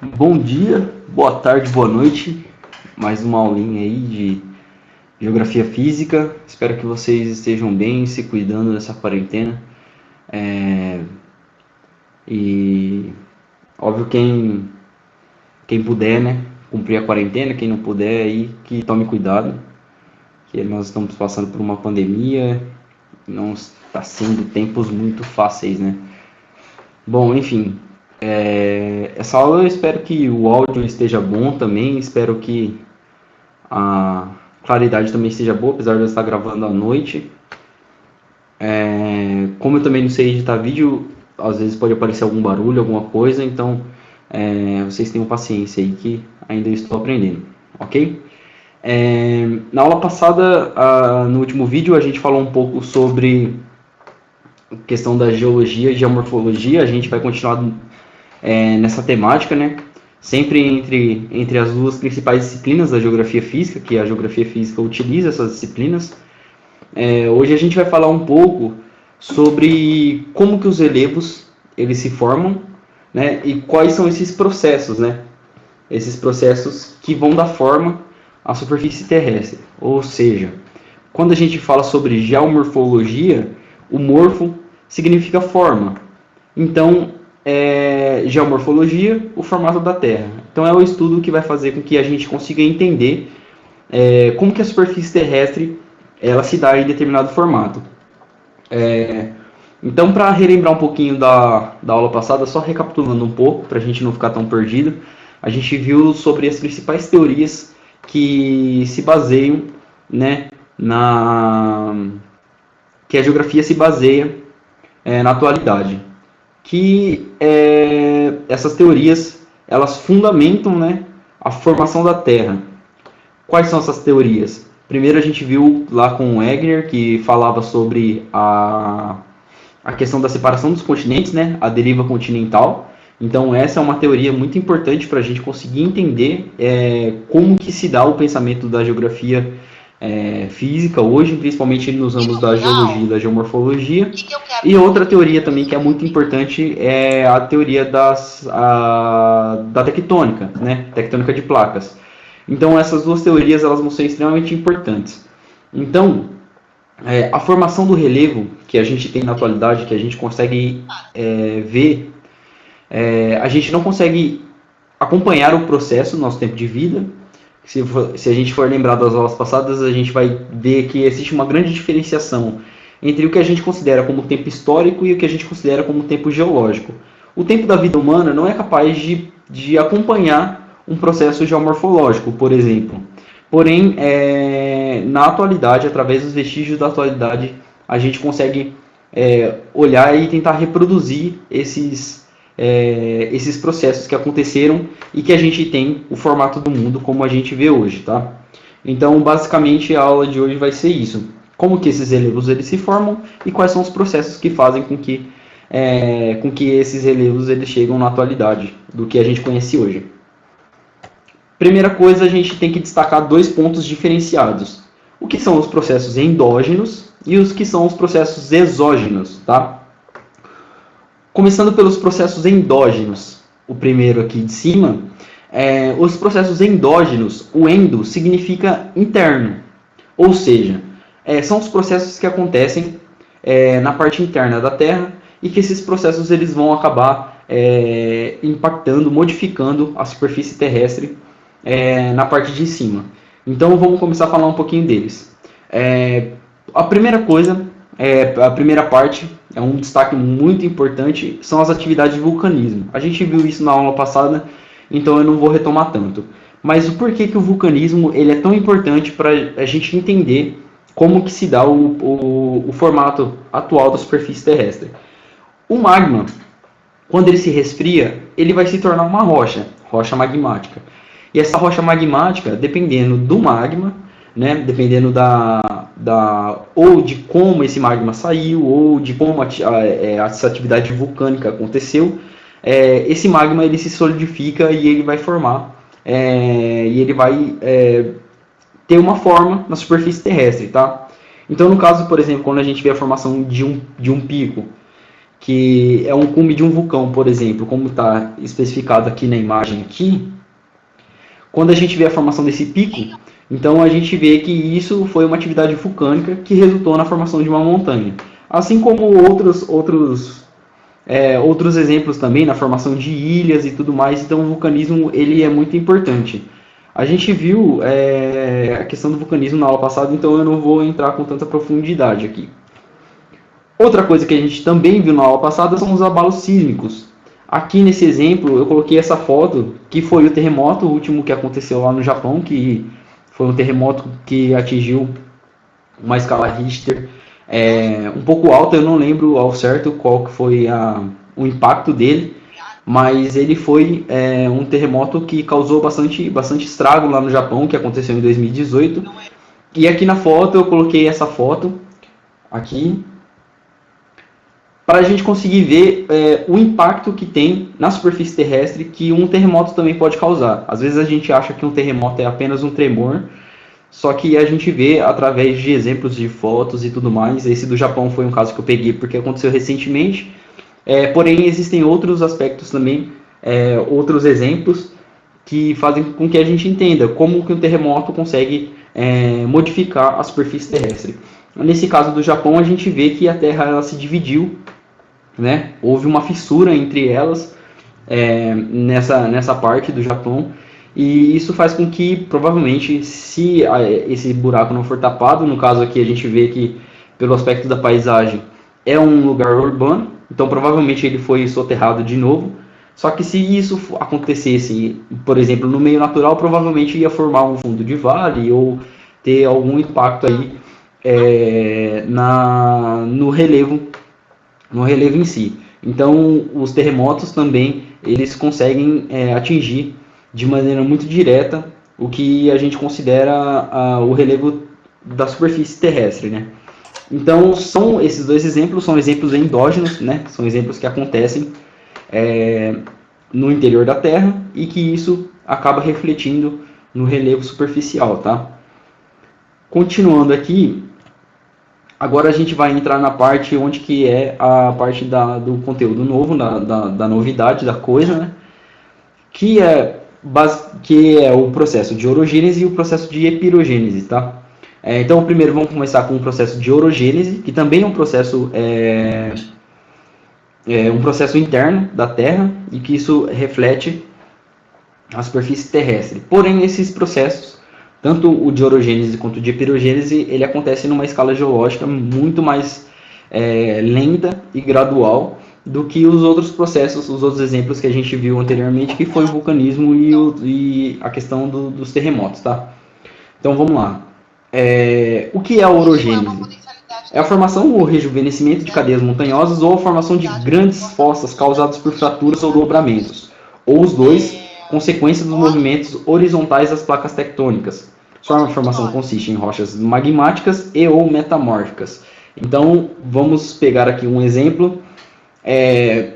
Bom dia, boa tarde, boa noite. Mais uma aulinha aí de Geografia Física. Espero que vocês estejam bem, se cuidando nessa quarentena. E óbvio, quem puder, né, cumprir a quarentena. Quem não puder, aí que tome cuidado, que nós estamos passando por uma pandemia. Não está sendo tempos muito fáceis, né? Bom, enfim, essa aula eu espero que o áudio esteja bom também. Espero que a claridade também esteja boa, apesar de eu estar gravando à noite. Como eu também não sei editar vídeo, às vezes pode aparecer algum barulho, alguma coisa, então vocês tenham paciência aí que ainda estou aprendendo, ok? Na aula passada, no último vídeo, a gente falou um pouco sobre a questão da geologia e geomorfologia. A gente vai continuar nessa temática, né? Sempre entre as duas principais disciplinas da geografia física, que a geografia física utiliza essas disciplinas. Hoje a gente vai falar um pouco sobre como que os relevos eles se formam, né? E quais são esses processos, né? Esses processos que vão dar forma à superfície terrestre. Ou seja, quando a gente fala sobre geomorfologia, o morfo significa forma. Então, geomorfologia, o formato da Terra. Então, é o estudo que vai fazer com que a gente consiga entender como que a superfície terrestre ela se dá em determinado formato. Então, para relembrar um pouquinho da aula passada, só recapitulando um pouco, para a gente não ficar tão perdido, a gente viu sobre as principais teorias que se baseiam, né, que a geografia se baseia na atualidade. Que essas teorias elas fundamentam, né, a formação da Terra. Quais são essas teorias? Primeiro a gente viu lá com o Wegener, que falava sobre a questão da separação dos continentes, né, a deriva continental. Então essa é uma teoria muito importante para a gente conseguir entender como que se dá o pensamento da geografia física hoje, principalmente nos ramos da geologia e da geomorfologia. E outra teoria também que é muito importante é a teoria da tectônica, né, tectônica de placas. Então essas duas teorias elas vão ser extremamente importantes. Então a formação do relevo que a gente tem na atualidade, que a gente consegue ver, a gente não consegue acompanhar o processo no nosso tempo de vida. Se a gente for lembrar das aulas passadas, a gente vai ver que existe uma grande diferenciação entre o que a gente considera como tempo histórico e o que a gente considera como tempo geológico. O tempo da vida humana não é capaz de acompanhar um processo geomorfológico, por exemplo. Porém, na atualidade, através dos vestígios da atualidade, a gente consegue olhar e tentar reproduzir esses processos que aconteceram e que a gente tem o formato do mundo como a gente vê hoje, tá? Então, basicamente, a aula de hoje vai ser isso. Como que esses relevos eles se formam e quais são os processos que fazem com que esses relevos eles chegam na atualidade do que a gente conhece hoje. Primeira coisa, a gente tem que destacar dois pontos diferenciados. O que são os processos endógenos e os que são os processos exógenos, tá? Começando pelos processos endógenos, o primeiro aqui de cima, os processos endógenos, o endo significa interno, ou seja, são os processos que acontecem na parte interna da Terra e que esses processos eles vão acabar impactando, modificando a superfície terrestre na parte de cima. Então vamos começar a falar um pouquinho deles. A primeira coisa, a primeira parte, é um destaque muito importante, são as atividades de vulcanismo. A gente viu isso na aula passada, então eu não vou retomar tanto. Mas o porquê que o vulcanismo ele é tão importante para a gente entender como que se dá o formato atual da superfície terrestre. O magma, quando ele se resfria, ele vai se tornar uma rocha magmática. E essa rocha magmática, dependendo do magma, né, dependendo ou de como esse magma saiu, ou de como essa atividade vulcânica aconteceu, esse magma ele se solidifica e ele vai formar, e ele vai ter uma forma na superfície terrestre, tá? Então, no caso, por exemplo, quando a gente vê a formação de um pico, que é um cume de um vulcão, por exemplo, como está especificado aqui na imagem aqui, quando a gente vê a formação desse pico, então a gente vê que isso foi uma atividade vulcânica que resultou na formação de uma montanha. Assim como outros exemplos também na formação de ilhas e tudo mais, então o vulcanismo ele é muito importante. A gente viu a questão do vulcanismo na aula passada, então eu não vou entrar com tanta profundidade aqui. Outra coisa que a gente também viu na aula passada são os abalos sísmicos. Aqui nesse exemplo eu coloquei essa foto, que foi o terremoto último que aconteceu lá no Japão, que foi um terremoto que atingiu uma escala Richter um pouco alta, eu não lembro ao certo qual que foi o impacto dele, mas ele foi um terremoto que causou bastante estrago lá no Japão, que aconteceu em 2018. E aqui na foto eu coloquei essa foto aqui, para a gente conseguir ver o impacto que tem na superfície terrestre que um terremoto também pode causar. Às vezes a gente acha que um terremoto é apenas um tremor, só que a gente vê através de exemplos de fotos e tudo mais. Esse do Japão foi um caso que eu peguei porque aconteceu recentemente. Porém, existem outros aspectos também, outros exemplos que fazem com que a gente entenda como que um terremoto consegue modificar a superfície terrestre. Nesse caso do Japão, a gente vê que a Terra ela se dividiu, né? Houve uma fissura entre elas nessa parte do Japão, e isso faz com que, provavelmente, se esse buraco não for tapado, no caso aqui a gente vê que, pelo aspecto da paisagem, é um lugar urbano, então provavelmente ele foi soterrado de novo. Só que se isso acontecesse, por exemplo, no meio natural, provavelmente ia formar um fundo de vale ou ter algum impacto aí no relevo em si. Então, os terremotos também eles conseguem atingir de maneira muito direta o que a gente considera o relevo da superfície terrestre, né? Então, esses dois exemplos são exemplos endógenos, né? São exemplos que acontecem no interior da Terra e que isso acaba refletindo no relevo superficial, tá? Continuando aqui, agora a gente vai entrar na parte onde que é a parte do conteúdo novo, da novidade da coisa, né? Que é o processo de orogênese e o processo de epirogênese, tá? Então, primeiro vamos começar com o processo de orogênese, que também é um processo interno da Terra e que isso reflete a superfície terrestre. Porém, esses processos, tanto o de orogênese quanto o de epirogênese, ele acontece numa escala geológica muito mais lenta e gradual do que os outros processos, os outros exemplos que a gente viu anteriormente, que foi o vulcanismo e a questão dos terremotos, tá? Então vamos lá. O que é a orogênese? É a formação ou rejuvenescimento de cadeias montanhosas ou a formação de grandes fossas causadas por fraturas ou dobramentos, ou os dois, consequência dos movimentos horizontais das placas tectônicas. Sua formação consiste em rochas magmáticas e ou metamórficas. Então, vamos pegar aqui um exemplo.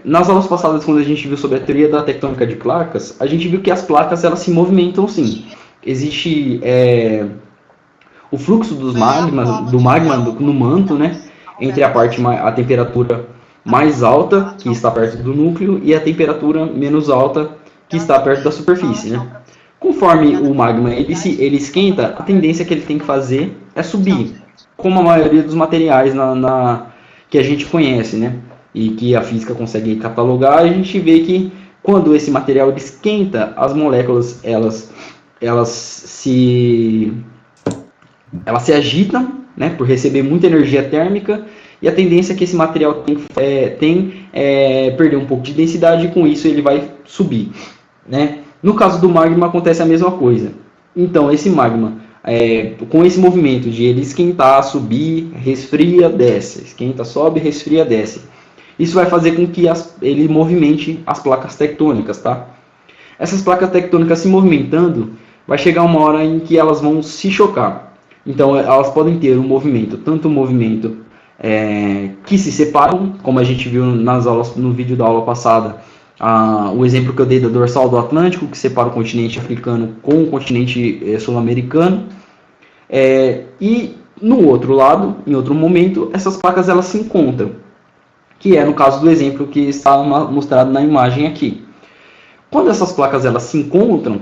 Nas aulas passadas, quando a gente viu sobre a teoria da tectônica de placas, a gente viu que as placas elas se movimentam sim. Existe o fluxo do magma no manto, né, entre a temperatura mais alta, que está perto do núcleo, e a temperatura menos alta, que está perto da superfície, né? Conforme o magma ele esquenta, a tendência que ele tem que fazer é subir, como a maioria dos materiais que a gente conhece, né? E que a física consegue catalogar, a gente vê que quando esse material esquenta, as moléculas elas se agitam, né, por receber muita energia térmica, e a tendência é que esse material tem perder um pouco de densidade, e com isso ele vai subir, né? No caso do magma acontece a mesma coisa. Então esse magma, com esse movimento de ele esquentar, subir, resfria, desce, esquenta, sobe, resfria, desce, isso vai fazer com que ele movimente as placas tectônicas, tá? Essas placas tectônicas se movimentando, vai chegar uma hora em que elas vão se chocar. Então elas podem ter tanto um movimento que se separam, como a gente viu no vídeo da aula passada, o exemplo que eu dei da dorsal do Atlântico, que separa o continente africano com o continente sul-americano, e no outro lado, em outro momento, essas placas elas se encontram. que é no caso do exemplo que está mostrado na imagem aqui. Quando essas placas elas se encontram,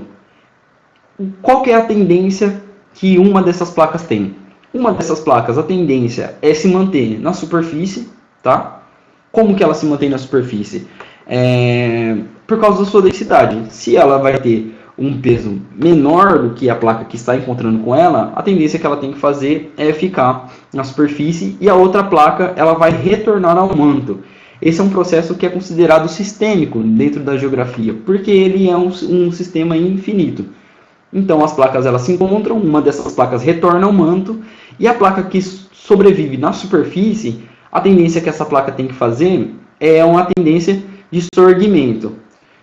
qual que é a tendência que uma dessas placas tem? Uma dessas placas, a tendência é se manter na superfície, tá? Como que ela se mantém na superfície? Por causa da sua densidade. Se ela vai ter um peso menor do que a placa que está encontrando com ela, a tendência que ela tem que fazer é ficar na superfície e a outra placa ela vai retornar ao manto. Esse é um processo que é considerado sistêmico dentro da geografia, porque ele é um sistema infinito. Então as placas elas se encontram, uma dessas placas retorna ao manto e a placa que sobrevive na superfície, a tendência que essa placa tem que fazer é uma tendência de sorgimento.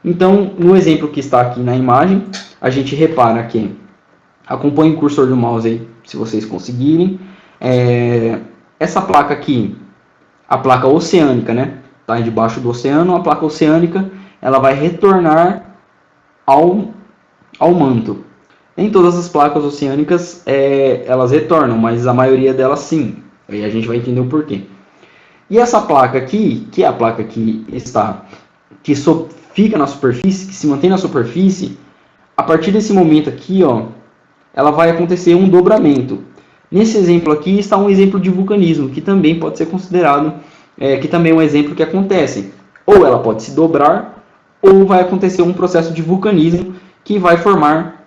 Então, no exemplo que está aqui na imagem, a gente repara que, acompanhe o cursor do mouse aí, se vocês conseguirem, essa placa aqui, a placa oceânica, né? Está debaixo do oceano, a placa oceânica, ela vai retornar ao manto. Nem todas as placas oceânicas elas retornam, mas a maioria delas sim. Aí a gente vai entender o porquê. E essa placa aqui, que é a placa que fica na superfície, que se mantém na superfície, a partir desse momento aqui, ó, ela vai acontecer um dobramento. Nesse exemplo aqui está um exemplo de vulcanismo, que também pode ser considerado, que também é um exemplo que acontece. Ou ela pode se dobrar, ou vai acontecer um processo de vulcanismo que vai formar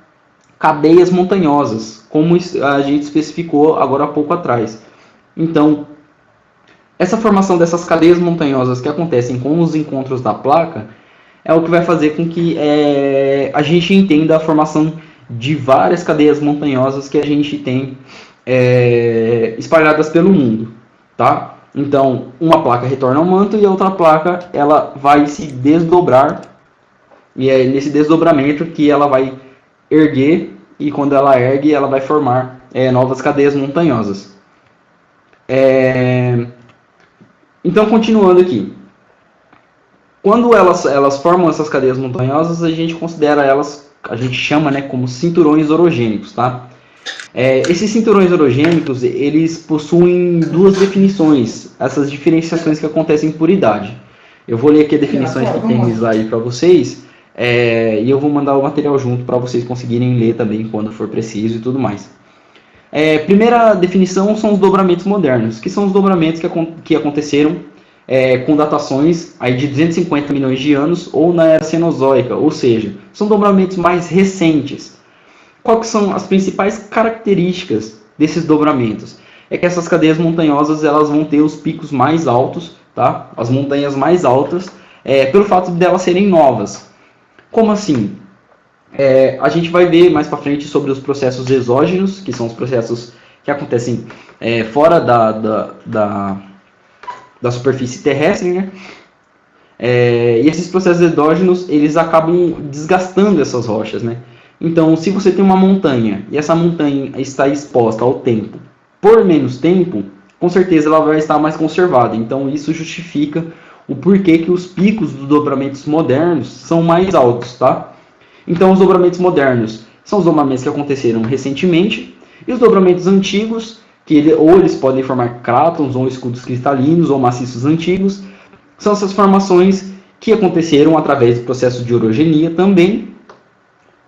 cadeias montanhosas, como a gente especificou agora há pouco atrás. Então, essa formação dessas cadeias montanhosas que acontecem com os encontros da placa é o que vai fazer com que a gente entenda a formação de várias cadeias montanhosas que a gente tem espalhadas pelo mundo, tá? Então, uma placa retorna ao manto e a outra placa ela vai se desdobrar, e é nesse desdobramento que ela vai erguer, e quando ela ergue, ela vai formar novas cadeias montanhosas. Então, continuando aqui. Quando elas formam essas cadeias montanhosas, a gente considera elas, a gente chama, né, como cinturões orogênicos, tá? Esses cinturões orogênicos, eles possuem duas definições, essas diferenciações que acontecem por idade. Eu vou ler aqui as definições que tem aí para vocês, e eu vou mandar o material junto para vocês conseguirem ler também quando for preciso e tudo mais. Primeira definição são os dobramentos modernos, que são os dobramentos que aconteceram com datações aí de 250 milhões de anos ou na era cenozoica, ou seja, são dobramentos mais recentes. Quais são as principais características desses dobramentos? É que essas cadeias montanhosas elas vão ter os picos mais altos, tá? As montanhas mais altas, pelo fato de elas serem novas. Como assim? A gente vai ver mais para frente sobre os processos exógenos, que são os processos que acontecem fora da superfície terrestre, né? E esses processos endógenos, eles acabam desgastando essas rochas, né? Então, se você tem uma montanha e essa montanha está exposta ao tempo por menos tempo, com certeza ela vai estar mais conservada. Então, isso justifica o porquê que os picos dos dobramentos modernos são mais altos, tá? Então, os dobramentos modernos são os dobramentos que aconteceram recentemente, e os dobramentos antigos, ou eles podem formar crátons, ou escudos cristalinos, ou maciços antigos, são essas formações que aconteceram através do processo de orogenia também,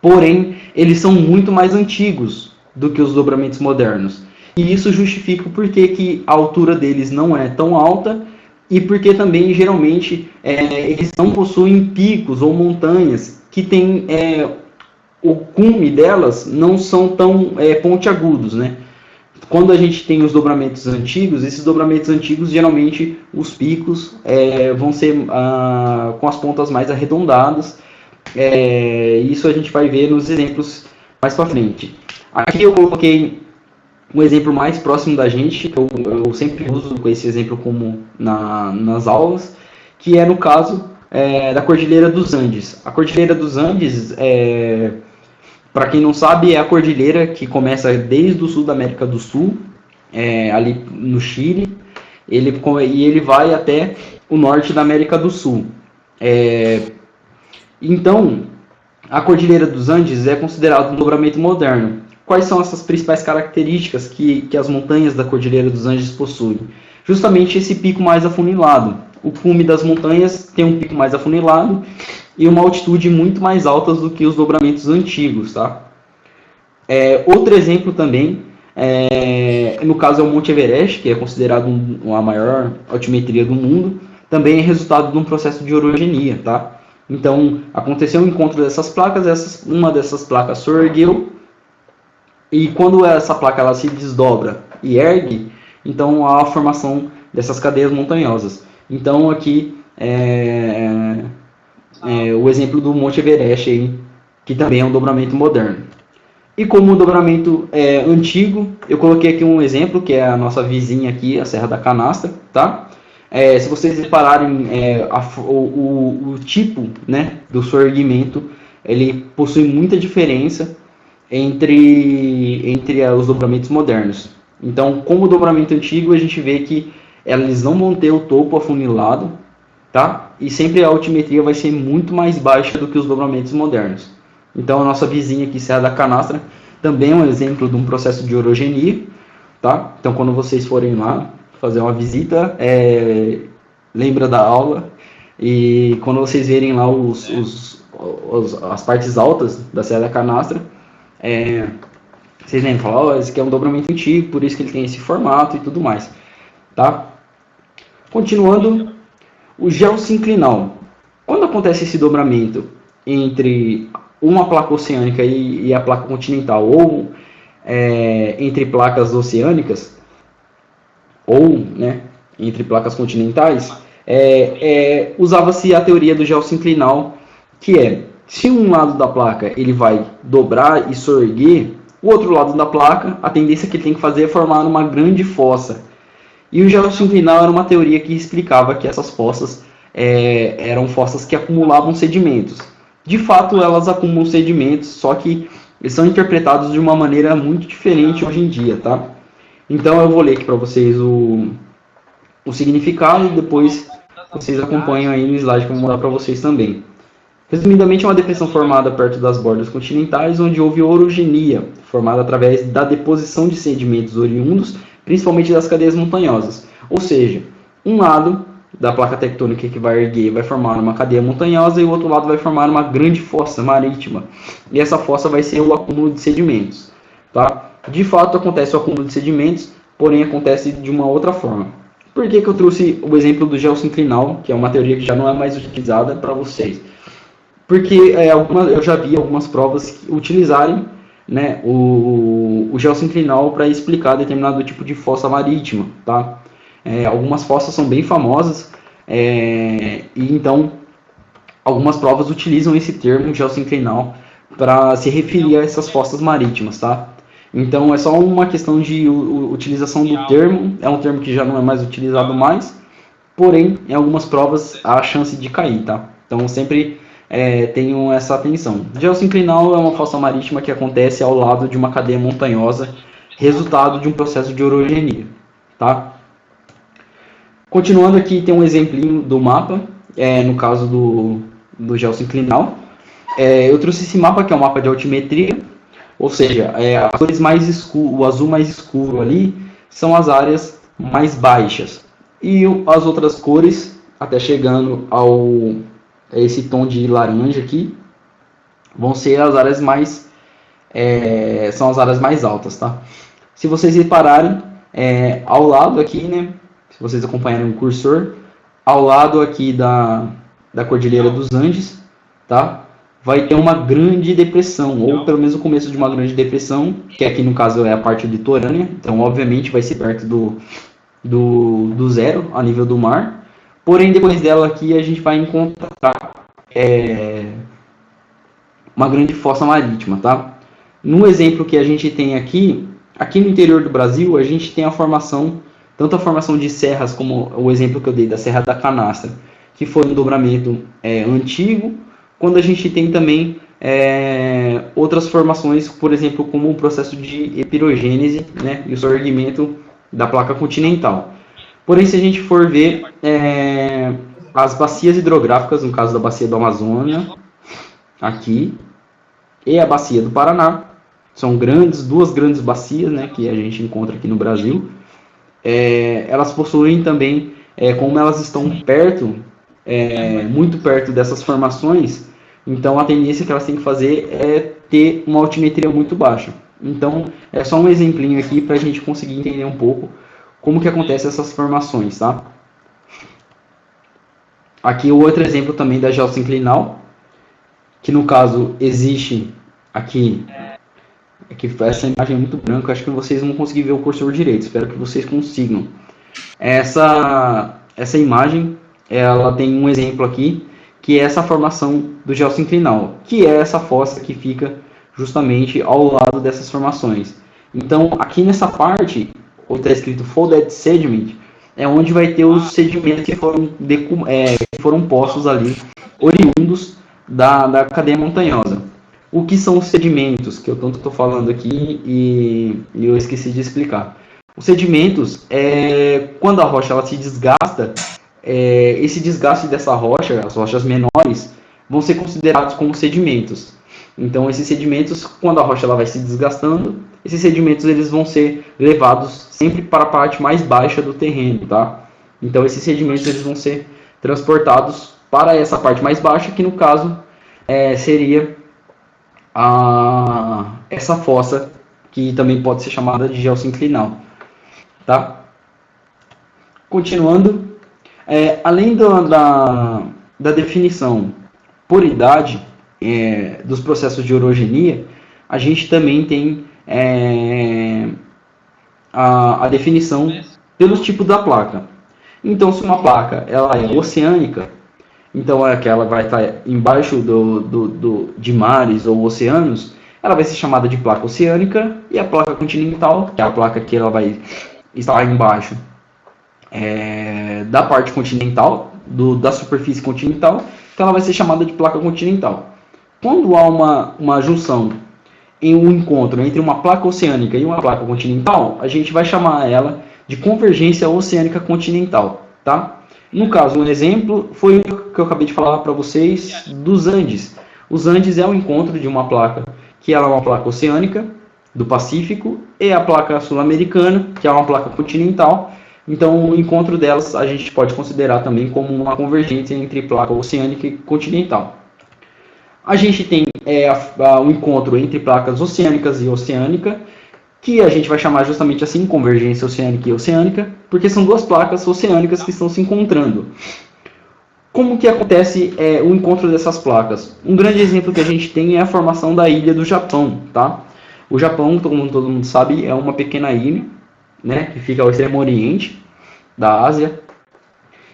porém, eles são muito mais antigos do que os dobramentos modernos. E isso justifica o porquê que a altura deles não é tão alta, e porque também, geralmente, eles não possuem picos ou montanhas que tem o cume delas não são tão pontiagudos, né? Quando a gente tem os dobramentos antigos, esses dobramentos antigos, geralmente, os picos vão ser com as pontas mais arredondadas. Isso a gente vai ver nos exemplos mais para frente. Aqui eu coloquei um exemplo mais próximo da gente, que eu sempre uso com esse exemplo como nas aulas, que é no caso da Cordilheira dos Andes. A Cordilheira dos Andes, para quem não sabe, é a cordilheira que começa desde o sul da América do Sul, ali no Chile, e ele vai até o norte da América do Sul. Então, a Cordilheira dos Andes é considerada um dobramento moderno. Quais são essas principais características que as montanhas da Cordilheira dos Andes possuem? Justamente esse pico mais afunilado. o cume das montanhas tem um pico mais afunilado e uma altitude muito mais alta do que os dobramentos antigos, tá? Outro exemplo também, no caso é o Monte Everest, que é considerado a maior altimetria do mundo, também é resultado de um processo de orogenia, tá? Então, aconteceu um encontro dessas placas, uma dessas placas soergueu, e quando essa placa ela se desdobra e ergue, então há a formação dessas cadeias montanhosas. Então, aqui o exemplo do Monte Everest, aí, que também é um dobramento moderno. E como o dobramento é antigo, eu coloquei aqui um exemplo, que é a nossa vizinha aqui, a Serra da Canastra, tá? Se vocês repararem, o tipo, né, do soerguimento, ele possui muita diferença entre os dobramentos modernos. Então, como o dobramento antigo, a gente vê que eles não vão ter o topo afunilado, tá? E sempre a altimetria vai ser muito mais baixa do que os dobramentos modernos. Então, a nossa vizinha aqui, Serra da Canastra, também é um exemplo de um processo de orogenia, tá? Então, quando vocês forem lá fazer uma visita, lembra da aula, e quando vocês verem lá as partes altas da Serra da Canastra, vocês lembram, falar, esse aqui é um dobramento antigo, por isso que ele tem esse formato e tudo mais, tá? Continuando, o geossinclinal. Quando acontece esse dobramento entre uma placa oceânica e a placa continental, ou entre placas oceânicas, ou entre placas continentais, usava-se a teoria do geossinclinal, que é, se um lado da placa ele vai dobrar e soerguer, o outro lado da placa, a tendência que ele tem que fazer é formar uma grande fossa. E o geossinclinal era uma teoria que explicava que essas fossas eram fossas que acumulavam sedimentos. De fato, elas acumulam sedimentos, só que eles são interpretados de uma maneira muito diferente hoje em dia, tá? Então eu vou ler aqui para vocês o significado e depois vocês acompanham aí no slide que eu vou mandar para vocês também. Resumidamente, é uma depressão formada perto das bordas continentais, onde houve orogenia, formada através da deposição de sedimentos oriundos, principalmente das cadeias montanhosas. Ou seja, um lado da placa tectônica que vai erguer vai formar uma cadeia montanhosa e o outro lado vai formar uma grande fossa marítima. E essa fossa vai ser o acúmulo de sedimentos. Tá? De fato, acontece o acúmulo de sedimentos, porém acontece de uma outra forma. Por que eu trouxe o exemplo do geossinclinal, que é uma teoria que já não é mais utilizada para vocês? Porque eu já vi algumas provas utilizarem o geossinclinal para explicar determinado tipo de fossa marítima, tá? Algumas fossas são bem famosas, e então algumas provas utilizam esse termo geossinclinal para se referir a essas fossas marítimas, tá? Então é só uma questão de utilização do termo, é um termo que já não é mais utilizado mais, porém em algumas provas há a chance de cair, tá? Então sempre tenham essa atenção. Geossinclinal é uma fossa marítima que acontece ao lado de uma cadeia montanhosa, resultado de um processo de orogenia, tá? Continuando aqui, tem um exemplinho do mapa, no caso do geossinclinal. Eu trouxe esse mapa, que é um mapa de altimetria, ou seja, as cores mais escuras, o azul mais escuro ali, são as áreas mais baixas. E as outras cores, até chegando a esse tom de laranja aqui, vão ser as áreas mais são as áreas mais altas, tá? Se vocês repararem, ao lado aqui, né, se vocês acompanharem o cursor, ao lado aqui da Cordilheira dos Andes, tá? Vai ter uma grande depressão, ou pelo menos o começo de uma grande depressão, que aqui no caso é a parte litorânea, então obviamente vai ser perto do zero, a nível do mar. Porém, depois dela aqui a gente vai encontrar uma grande fossa marítima, tá? No exemplo que a gente tem aqui no interior do Brasil, a gente tem tanto a formação de serras, como o exemplo que eu dei da Serra da Canastra, que foi um dobramento antigo, quando a gente tem também outras formações, por exemplo, como o processo de epirogênese, né, e o soerguimento da placa continental. Porém, se a gente for ver as bacias hidrográficas, no caso da bacia do Amazonas, aqui, e a bacia do Paraná, são duas grandes bacias, né, que a gente encontra aqui no Brasil. Elas possuem também como elas estão perto, muito perto dessas formações, então a tendência que elas têm que fazer é ter uma altimetria muito baixa. Então, é só um exemplinho aqui para a gente conseguir entender um pouco como que acontecem essas formações, tá? Aqui o outro exemplo também da geossinclinal, que no caso existe aqui, essa imagem é muito branca, acho que vocês não vão conseguir ver o cursor direito, espero que vocês consigam. Essa imagem, ela tem um exemplo aqui, que é essa formação do geossinclinal, que é essa fossa que fica justamente ao lado dessas formações. Então, aqui nessa parte, onde está escrito Folded Sediment, é onde vai ter os sedimentos que foram postos ali, oriundos da cadeia montanhosa. O que são os sedimentos, que eu tanto estou falando aqui e eu esqueci de explicar. Os sedimentos, quando a rocha ela se desgasta, esse desgaste dessa rocha, as rochas menores, vão ser considerados como sedimentos. Então, esses sedimentos, quando a rocha ela vai se desgastando, esses sedimentos eles vão ser levados sempre para a parte mais baixa do terreno, tá? Então, esses sedimentos eles vão ser transportados para essa parte mais baixa, que no caso seria essa fossa, que também pode ser chamada de geossinclinal, tá? Continuando, além da definição por idade dos processos de orogenia, a gente também tem a definição pelos tipos da placa. Então, se uma placa ela é oceânica, então é que ela vai estar embaixo de mares ou oceanos, ela vai ser chamada de placa oceânica, e a placa continental, que é a placa que ela vai estar embaixo da parte continental, da superfície continental, então ela vai ser chamada de placa continental. Quando há uma junção em um encontro entre uma placa oceânica e uma placa continental, a gente vai chamar ela de convergência oceânica continental, tá? No caso, um exemplo foi o que eu acabei de falar para vocês dos Andes. Os Andes é o encontro de uma placa que ela é uma placa oceânica do Pacífico e a placa sul-americana, que é uma placa continental. Então, o encontro delas a gente pode considerar também como uma convergência entre placa oceânica e continental. A gente tem o encontro entre placas oceânicas e oceânica, que a gente vai chamar justamente assim, convergência oceânica e oceânica, porque são duas placas oceânicas que estão se encontrando. Como que acontece o encontro dessas placas? Um grande exemplo que a gente tem é a formação da ilha do Japão, tá? O Japão, todo mundo sabe, é uma pequena ilha, né, que fica ao extremo oriente da Ásia,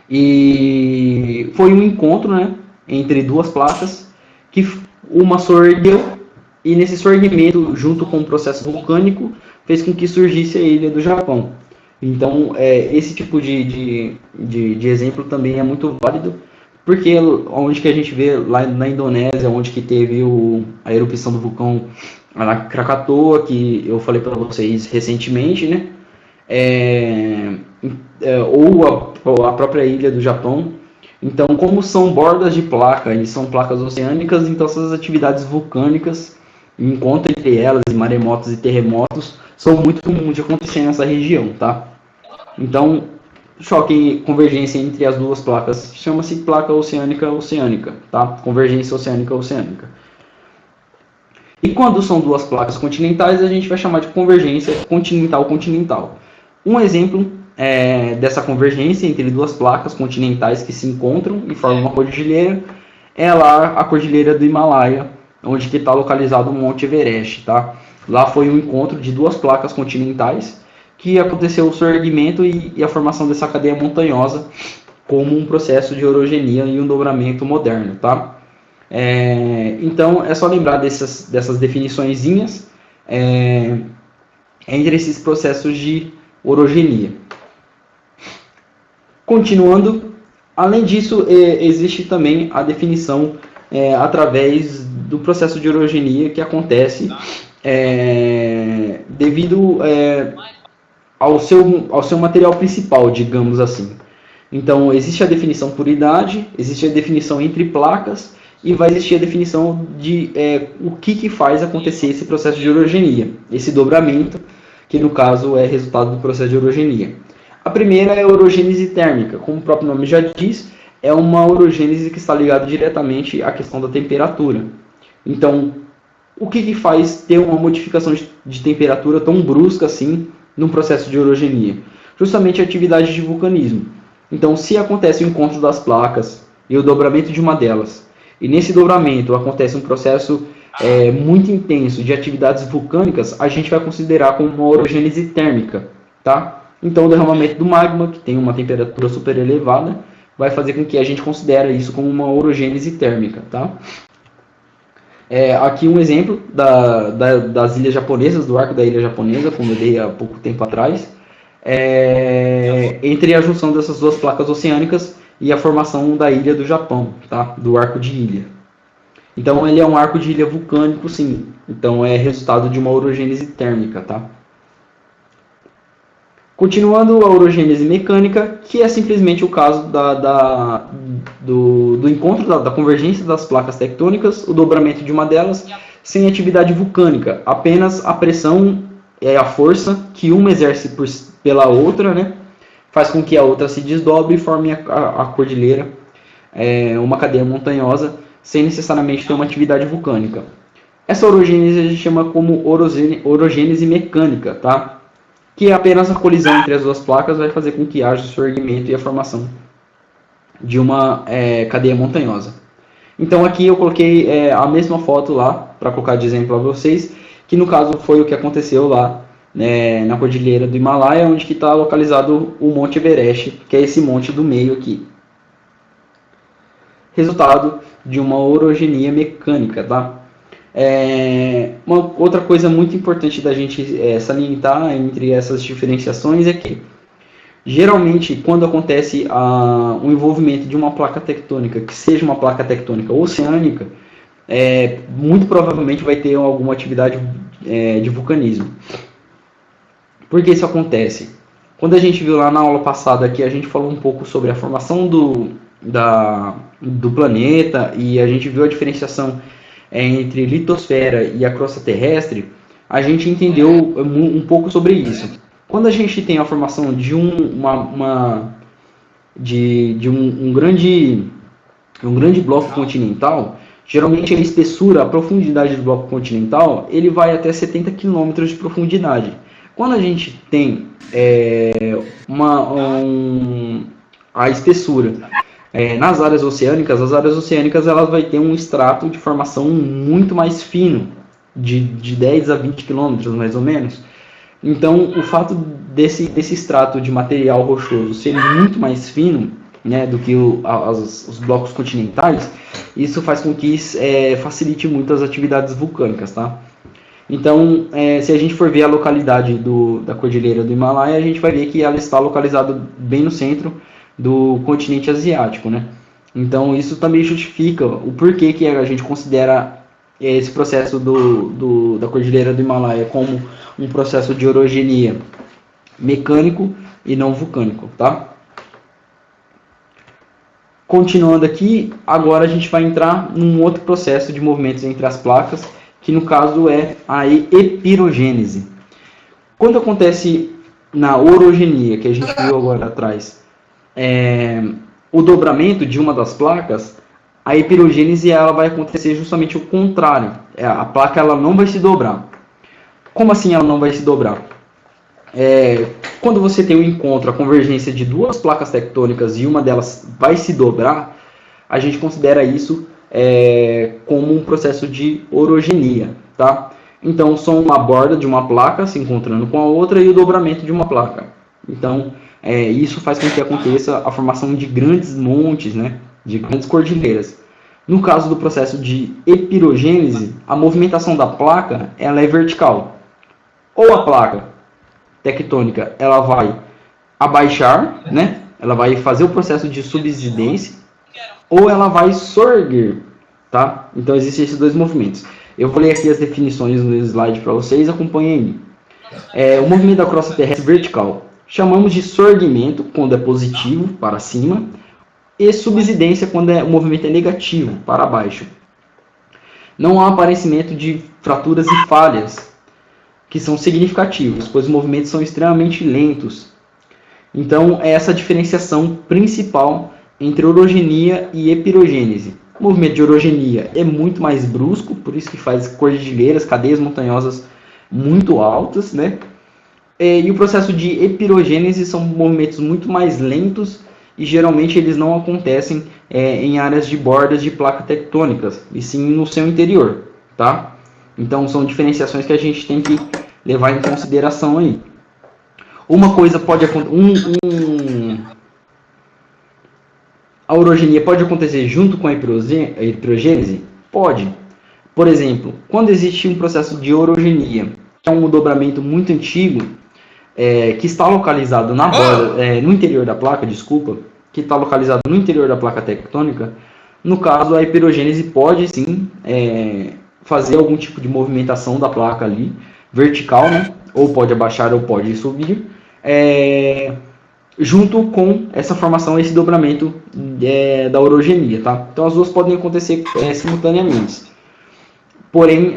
e foi um encontro, né, entre duas placas, que uma sorgueu, e nesse sorgimento, junto com o processo vulcânico, fez com que surgisse a ilha do Japão. Então, esse tipo de exemplo também é muito válido, porque onde que a gente vê lá na Indonésia, onde que teve a erupção do vulcão Krakatoa, que eu falei para vocês recentemente, né? Ou a própria ilha do Japão. Então, como são bordas de placa e são placas oceânicas, então essas atividades vulcânicas, encontro entre elas, e maremotos e terremotos, são muito comuns de acontecer nessa região, tá? Então, choque, convergência entre as duas placas chama-se placa oceânica-oceânica, tá? Convergência oceânica-oceânica. E quando são duas placas continentais, a gente vai chamar de convergência continental-continental. Um exemplo dessa convergência entre duas placas continentais que se encontram e formam uma cordilheira é lá a cordilheira do Himalaia, onde que está localizado o Monte Everest, tá? Lá foi um encontro de duas placas continentais que aconteceu o sorgimento e a formação dessa cadeia montanhosa como um processo de orogenia e um dobramento moderno, tá? Então, é só lembrar dessas definiçõezinhas entre esses processos de orogenia. Continuando, além disso, existe também a definição através do processo de orogenia que acontece devido ao seu material principal, digamos assim. Então, existe a definição por idade, existe a definição entre placas, e vai existir a definição de o que faz acontecer esse processo de orogenia, esse dobramento, que no caso é resultado do processo de orogenia. A primeira é a orogênese térmica, como o próprio nome já diz, é uma orogênese que está ligada diretamente à questão da temperatura. Então, o que faz ter uma modificação de temperatura tão brusca assim num processo de orogenia? Justamente a atividade de vulcanismo. Então, se acontece o encontro das placas e o dobramento de uma delas, e nesse dobramento acontece um processo muito intenso de atividades vulcânicas, a gente vai considerar como uma orogênese térmica, tá? Então, o derramamento do magma, que tem uma temperatura super elevada, vai fazer com que a gente considere isso como uma orogênese térmica, tá? Aqui um exemplo das ilhas japonesas, do arco da ilha japonesa, como eu dei há pouco tempo atrás, entre a junção dessas duas placas oceânicas e a formação da ilha do Japão, tá? Do arco de ilha. Então ele é um arco de ilha vulcânico, sim. Então é resultado de uma orogênese térmica, tá? Continuando a orogênese mecânica, que é simplesmente o caso do encontro da convergência das placas tectônicas, o dobramento de uma delas, sem atividade vulcânica, apenas a pressão e a força que uma exerce pela outra, né, faz com que a outra se desdobre e forme a cordilheira, uma cadeia montanhosa, sem necessariamente ter uma atividade vulcânica. Essa orogênese a gente chama como orogênese mecânica, tá? Que é apenas a colisão entre as duas placas vai fazer com que haja o surgimento e a formação de uma cadeia montanhosa. Então aqui eu coloquei a mesma foto lá, para colocar de exemplo a vocês, que no caso foi o que aconteceu lá na cordilheira do Himalaia, onde está localizado o Monte Everest, que é esse monte do meio aqui. Resultado de uma orogenia mecânica, tá? Uma outra coisa muito importante da gente salientar entre essas diferenciações é que geralmente quando acontece o envolvimento de uma placa tectônica, que seja uma placa tectônica oceânica, muito provavelmente vai ter alguma atividade de vulcanismo. Por que isso acontece? Quando a gente viu lá na aula passada que a gente falou um pouco sobre a formação do planeta e a gente viu a diferenciação entre litosfera e a crosta terrestre, a gente entendeu um pouco sobre isso. Quando a gente tem a formação de um grande bloco continental, geralmente a espessura, a profundidade do bloco continental, ele vai até 70 km de profundidade. Quando a gente tem a espessura nas áreas oceânicas, as áreas oceânicas elas vai ter um extrato de formação muito mais fino, de 10 a 20 km mais ou menos. Então, o fato desse extrato de material rochoso ser muito mais fino, né, do que os blocos continentais, isso faz com que facilite muito as atividades vulcânicas, tá? Então, se a gente for ver a localidade da cordilheira do Himalaia, a gente vai ver que ela está localizada bem no centro do continente asiático, né? Então, isso também justifica o porquê que a gente considera esse processo da cordilheira do Himalaia como um processo de orogenia mecânico e não vulcânico, tá? Continuando aqui, agora a gente vai entrar num outro processo de movimentos entre as placas, que no caso é a epirogênese. Quando acontece na orogenia, que a gente viu agora atrás, o dobramento de uma das placas, a epirogênese ela vai acontecer justamente o contrário. A placa ela não vai se dobrar. Como assim ela não vai se dobrar? Quando você tem um encontro, a convergência de duas placas tectônicas e uma delas vai se dobrar, a gente considera isso como um processo de orogenia, tá? Então, são uma borda de uma placa se encontrando com a outra e o dobramento de uma placa. Então, isso faz com que aconteça a formação de grandes montes, né, de grandes cordilheiras. No caso do processo de epirogênese, a movimentação da placa ela é vertical. Ou a placa tectônica ela vai abaixar, né, ela vai fazer o processo de subsidência, ou ela vai sorguer, tá? Então existem esses dois movimentos. Eu vou ler aqui as definições no slide para vocês, acompanhem aí. O movimento da crosta terrestre vertical chamamos de sorgimento quando é positivo, para cima, e subsidência quando o movimento é negativo, para baixo. Não há aparecimento de fraturas e falhas, que são significativos, pois os movimentos são extremamente lentos. Então, é essa diferenciação principal entre orogenia e epirogênese. O movimento de orogenia é muito mais brusco, por isso que faz cordilheiras, cadeias montanhosas muito altas, né? E o processo de epirogênese são movimentos muito mais lentos e geralmente eles não acontecem em áreas de bordas de placas tectônicas, e sim no seu interior, tá? Então são diferenciações que a gente tem que levar em consideração aí. Uma coisa pode acontecer, a orogenia pode acontecer junto com a epirogênese? Pode. Por exemplo, quando existe um processo de orogenia, que é um dobramento muito antigo, que está localizado na borda, no interior da placa, que está localizado no interior da placa tectônica, no caso a epirogênese pode sim fazer algum tipo de movimentação da placa ali, vertical, né? Ou pode abaixar ou pode subir, junto com essa formação, esse dobramento da orogenia, tá? Então as duas podem acontecer simultaneamente. Porém,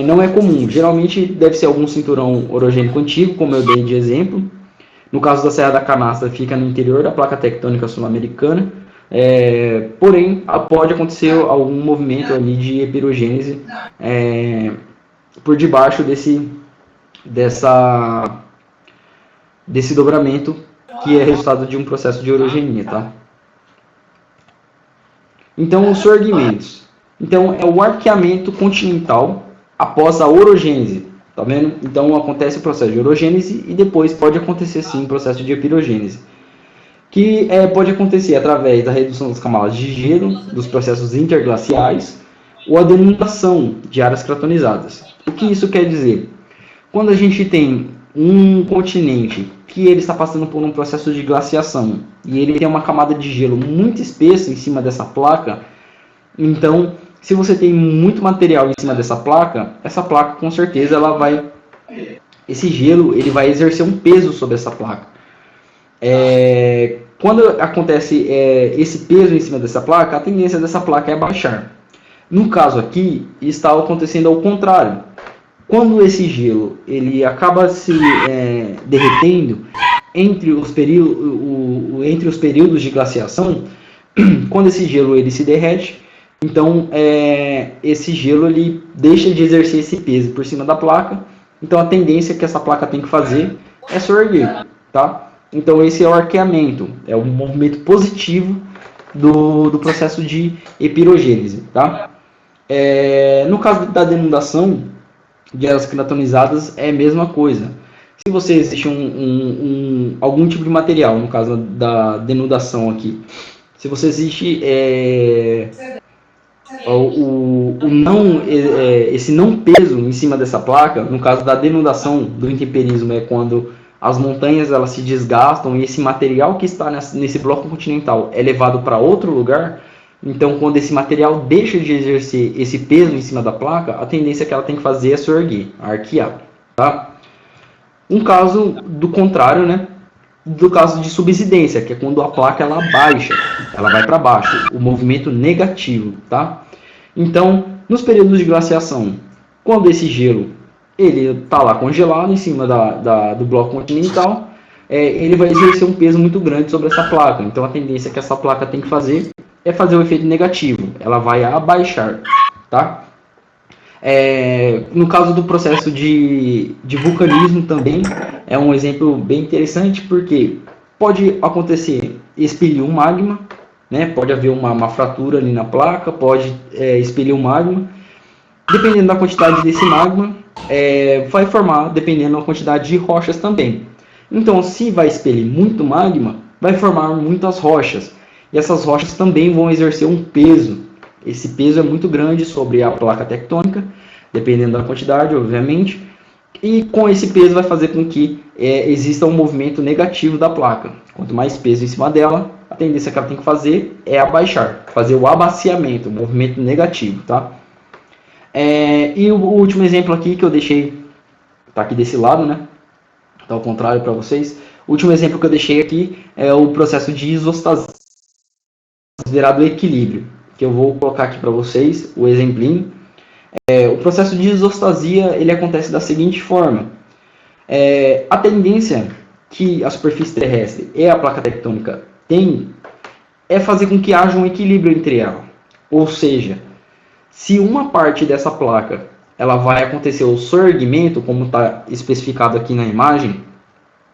não é comum. Geralmente deve ser algum cinturão orogênico antigo, como eu dei de exemplo. No caso da Serra da Canastra, fica no interior da placa tectônica sul-americana. Porém, pode acontecer algum movimento ali de epirogênese por debaixo desse dobramento, que é resultado de um processo de orogenia, tá? Então, os surgimentos. Então, é o arqueamento continental após a orogênese, tá vendo? Então, acontece o processo de orogênese e depois pode acontecer, sim, o processo de epirogênese, que pode acontecer através da redução das camadas de gelo, dos processos interglaciais, ou a denudação de áreas cratonizadas. O que isso quer dizer? Quando a gente tem um continente que ele está passando por um processo de glaciação e ele tem uma camada de gelo muito espessa em cima dessa placa, então, se você tem muito material em cima dessa placa, essa placa com certeza esse gelo ele vai exercer um peso sobre essa placa. Quando acontece esse peso em cima dessa placa, a tendência dessa placa é baixar. No caso aqui, está acontecendo ao contrário. Quando esse gelo ele acaba se derretendo entre os períodos de glaciação, quando esse gelo ele se derrete, então esse gelo ele deixa de exercer esse peso por cima da placa. Então a tendência que essa placa tem que fazer é soerguer, tá? Então esse é o arqueamento, é um movimento positivo do processo de epirogênese, tá? No caso da denudação de áreas cratonizadas é a mesma coisa. Se você existe algum tipo de material, no caso da denudação aqui, se você existe esse não peso em cima dessa placa, no caso da denudação, do intemperismo, é quando as montanhas elas se desgastam e esse material que está nesse bloco continental é levado para outro lugar. Então, quando esse material deixa de exercer esse peso em cima da placa, a tendência que ela tem que fazer é soerguer, arquear, tá? Um caso do contrário, né? Do caso de subsidência, que é quando a placa ela baixa, ela vai para baixo, o movimento negativo, tá? Então, nos períodos de glaciação, quando esse gelo ele está lá congelado em cima do bloco continental, ele vai exercer um peso muito grande sobre essa placa. Então, a tendência que essa placa tem que fazer é fazer o efeito negativo, ela vai abaixar, tá? No caso do processo de vulcanismo também, é um exemplo bem interessante, porque pode acontecer expelir um magma, né? Pode haver uma fratura ali na placa, pode expelir um magma. Dependendo da quantidade desse magma, vai formar, dependendo da quantidade de rochas também. Então, se vai expelir muito magma, vai formar muitas rochas. E essas rochas também vão exercer um peso. Esse peso é muito grande sobre a placa tectônica, dependendo da quantidade, obviamente. E com esse peso vai fazer com que exista um movimento negativo da placa. Quanto mais peso em cima dela, a tendência que ela tem que fazer é abaixar, fazer o abaciamento, o movimento negativo, tá? E o último exemplo aqui que eu deixei, tá aqui desse lado, né? Tá ao contrário para vocês. O último exemplo que eu deixei aqui é o processo de isostasia, considerado equilíbrio, que eu vou colocar aqui para vocês o exemplinho. O processo de isostasia ele acontece da seguinte forma: a tendência que a superfície terrestre e a placa tectônica têm é fazer com que haja um equilíbrio entre elas. Ou seja, se uma parte dessa placa ela vai acontecer o soerguimento, como está especificado aqui na imagem,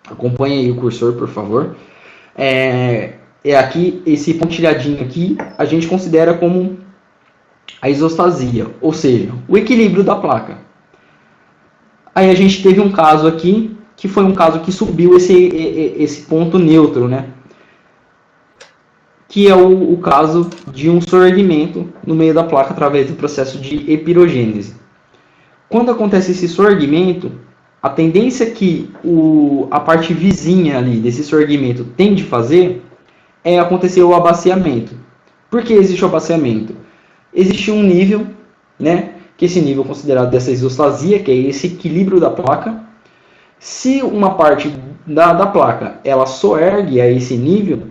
acompanhe aí o cursor, por favor. Aqui, esse pontilhadinho aqui, a gente considera como a isostasia, ou seja, o equilíbrio da placa. Aí a gente teve um caso aqui, que foi um caso que subiu esse ponto neutro, né? Que é o caso de um soerguimento no meio da placa através do processo de epirogênese. Quando acontece esse soerguimento, a tendência que a parte vizinha ali desse soerguimento tem de fazer é acontecer o abaciamento. Por que existe o abaciamento? Existe um nível, né, que esse nível é considerado dessa isostasia, que é esse equilíbrio da placa. Se uma parte da placa ela soergue a esse nível,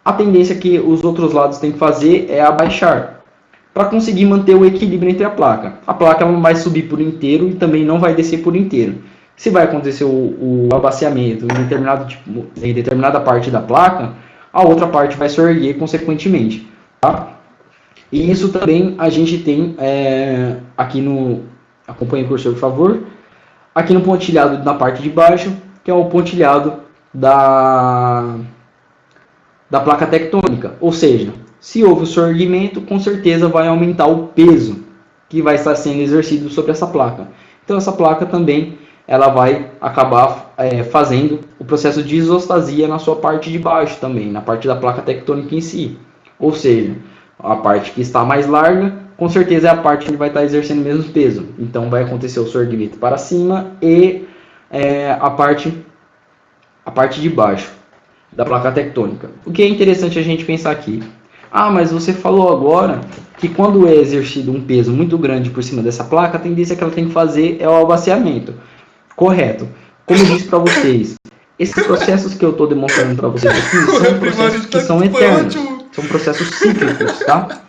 a tendência que os outros lados têm que fazer é abaixar, para conseguir manter o equilíbrio entre a placa. A placa não vai subir por inteiro e também não vai descer por inteiro. Se vai acontecer o abaciamento em determinada parte da placa, a outra parte vai soerguer consequentemente. Tá? E isso também a gente tem aqui no... Acompanhe o cursor, por favor. Aqui no pontilhado na parte de baixo, que é o pontilhado da placa tectônica. Ou seja, se houve o soerguimento, com certeza vai aumentar o peso que vai estar sendo exercido sobre essa placa. Então essa placa também ela vai acabar fazendo o processo de isostasia na sua parte de baixo também, na parte da placa tectônica em si. Ou seja, a parte que está mais larga, com certeza é a parte que vai estar exercendo o mesmo peso. Então vai acontecer o soerguimento para cima e a parte de baixo da placa tectônica. O que é interessante a gente pensar aqui. Mas você falou agora que quando é exercido um peso muito grande por cima dessa placa, a tendência que ela tem que fazer é o abaciamento. Correto. Como eu disse para vocês, esses processos que eu estou demonstrando para vocês aqui são processos que são eternos. São processos cíclicos, tá?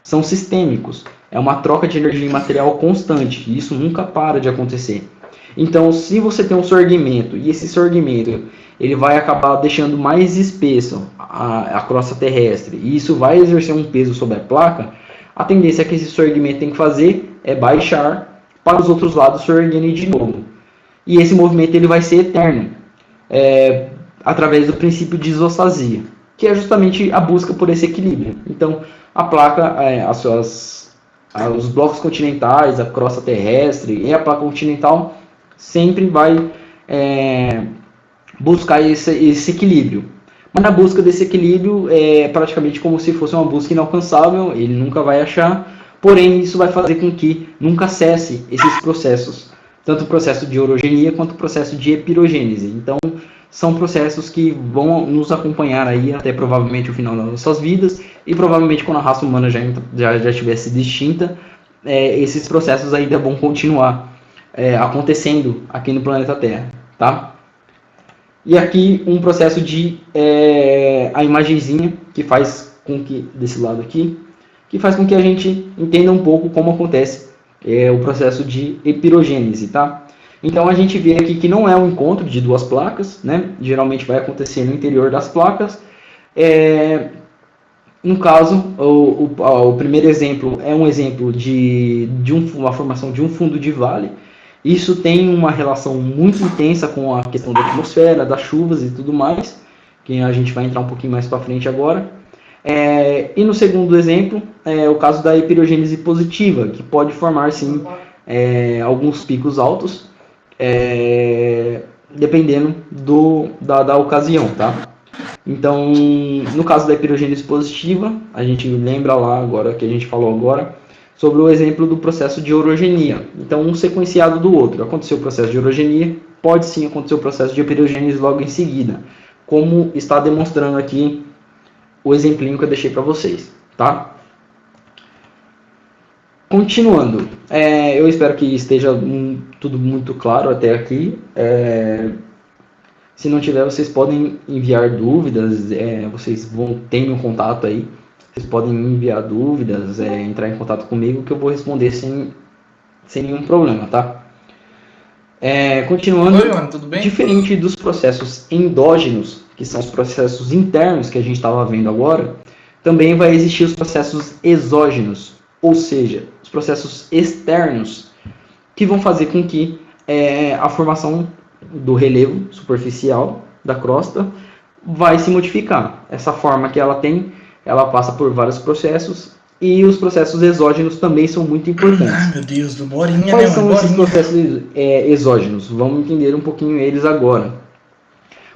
São sistêmicos. É uma troca de energia em material constante. E isso nunca para de acontecer. Então, se você tem um soerguimento, e esse soerguimento ele vai acabar deixando mais espesso a crosta terrestre, e isso vai exercer um peso sobre a placa, a tendência que esse soerguimento tem que fazer é baixar para os outros lados soerguerem de novo. E esse movimento ele vai ser eterno, através do princípio de isostasia, que é justamente a busca por esse equilíbrio. Então, a placa, os blocos continentais, a crosta terrestre e a placa continental sempre vai buscar esse equilíbrio. Mas na busca desse equilíbrio é praticamente como se fosse uma busca inalcançável, ele nunca vai achar, porém isso vai fazer com que nunca cesse esses processos, tanto o processo de orogenia quanto o processo de epirogênese. Então são processos que vão nos acompanhar aí até provavelmente o final das nossas vidas, e provavelmente quando a raça humana já estivesse extinta, esses processos ainda vão continuar acontecendo aqui no planeta Terra, tá? E aqui um processo de a imagenzinha que faz com que desse lado aqui, que faz com que a gente entenda um pouco como acontece o processo de epirogênese, tá? Então a gente vê aqui que não é um encontro de duas placas, né? Geralmente vai acontecer no interior das placas. No caso, o primeiro exemplo é um exemplo de uma formação de um fundo de vale. Isso tem uma relação muito intensa com a questão da atmosfera, das chuvas e tudo mais, que a gente vai entrar um pouquinho mais para frente agora. E no segundo exemplo, é o caso da epirogênese positiva, que pode formar, sim, alguns picos altos, dependendo da ocasião, tá? Então, no caso da epirogênese positiva, a gente lembra lá agora, que a gente falou agora, sobre o exemplo do processo de orogenia. Então, um sequenciado do outro. Aconteceu o processo de orogenia, pode sim acontecer o processo de epirogênese logo em seguida, como está demonstrando aqui o exemplinho que eu deixei para vocês, tá? Continuando, eu espero que esteja tudo muito claro até aqui. Se não tiver, vocês podem enviar dúvidas, vocês vão ter meu contato aí. Vocês podem me enviar dúvidas, entrar em contato comigo, que eu vou responder sem nenhum problema, tá? Continuando, Oi, mano, tudo bem? diferente dos processos endógenos, que são os processos internos que a gente estava vendo agora, também vai existir os processos exógenos, ou seja, os processos externos, que vão fazer com que a formação do relevo superficial da crosta vai se modificar. Essa forma que ela tem, ela passa por vários processos e os processos exógenos também são muito Ai, importantes. meu Deus, do Borinha, né, Quais mano? são esses Borinha. processos exógenos? Vamos entender um pouquinho eles agora.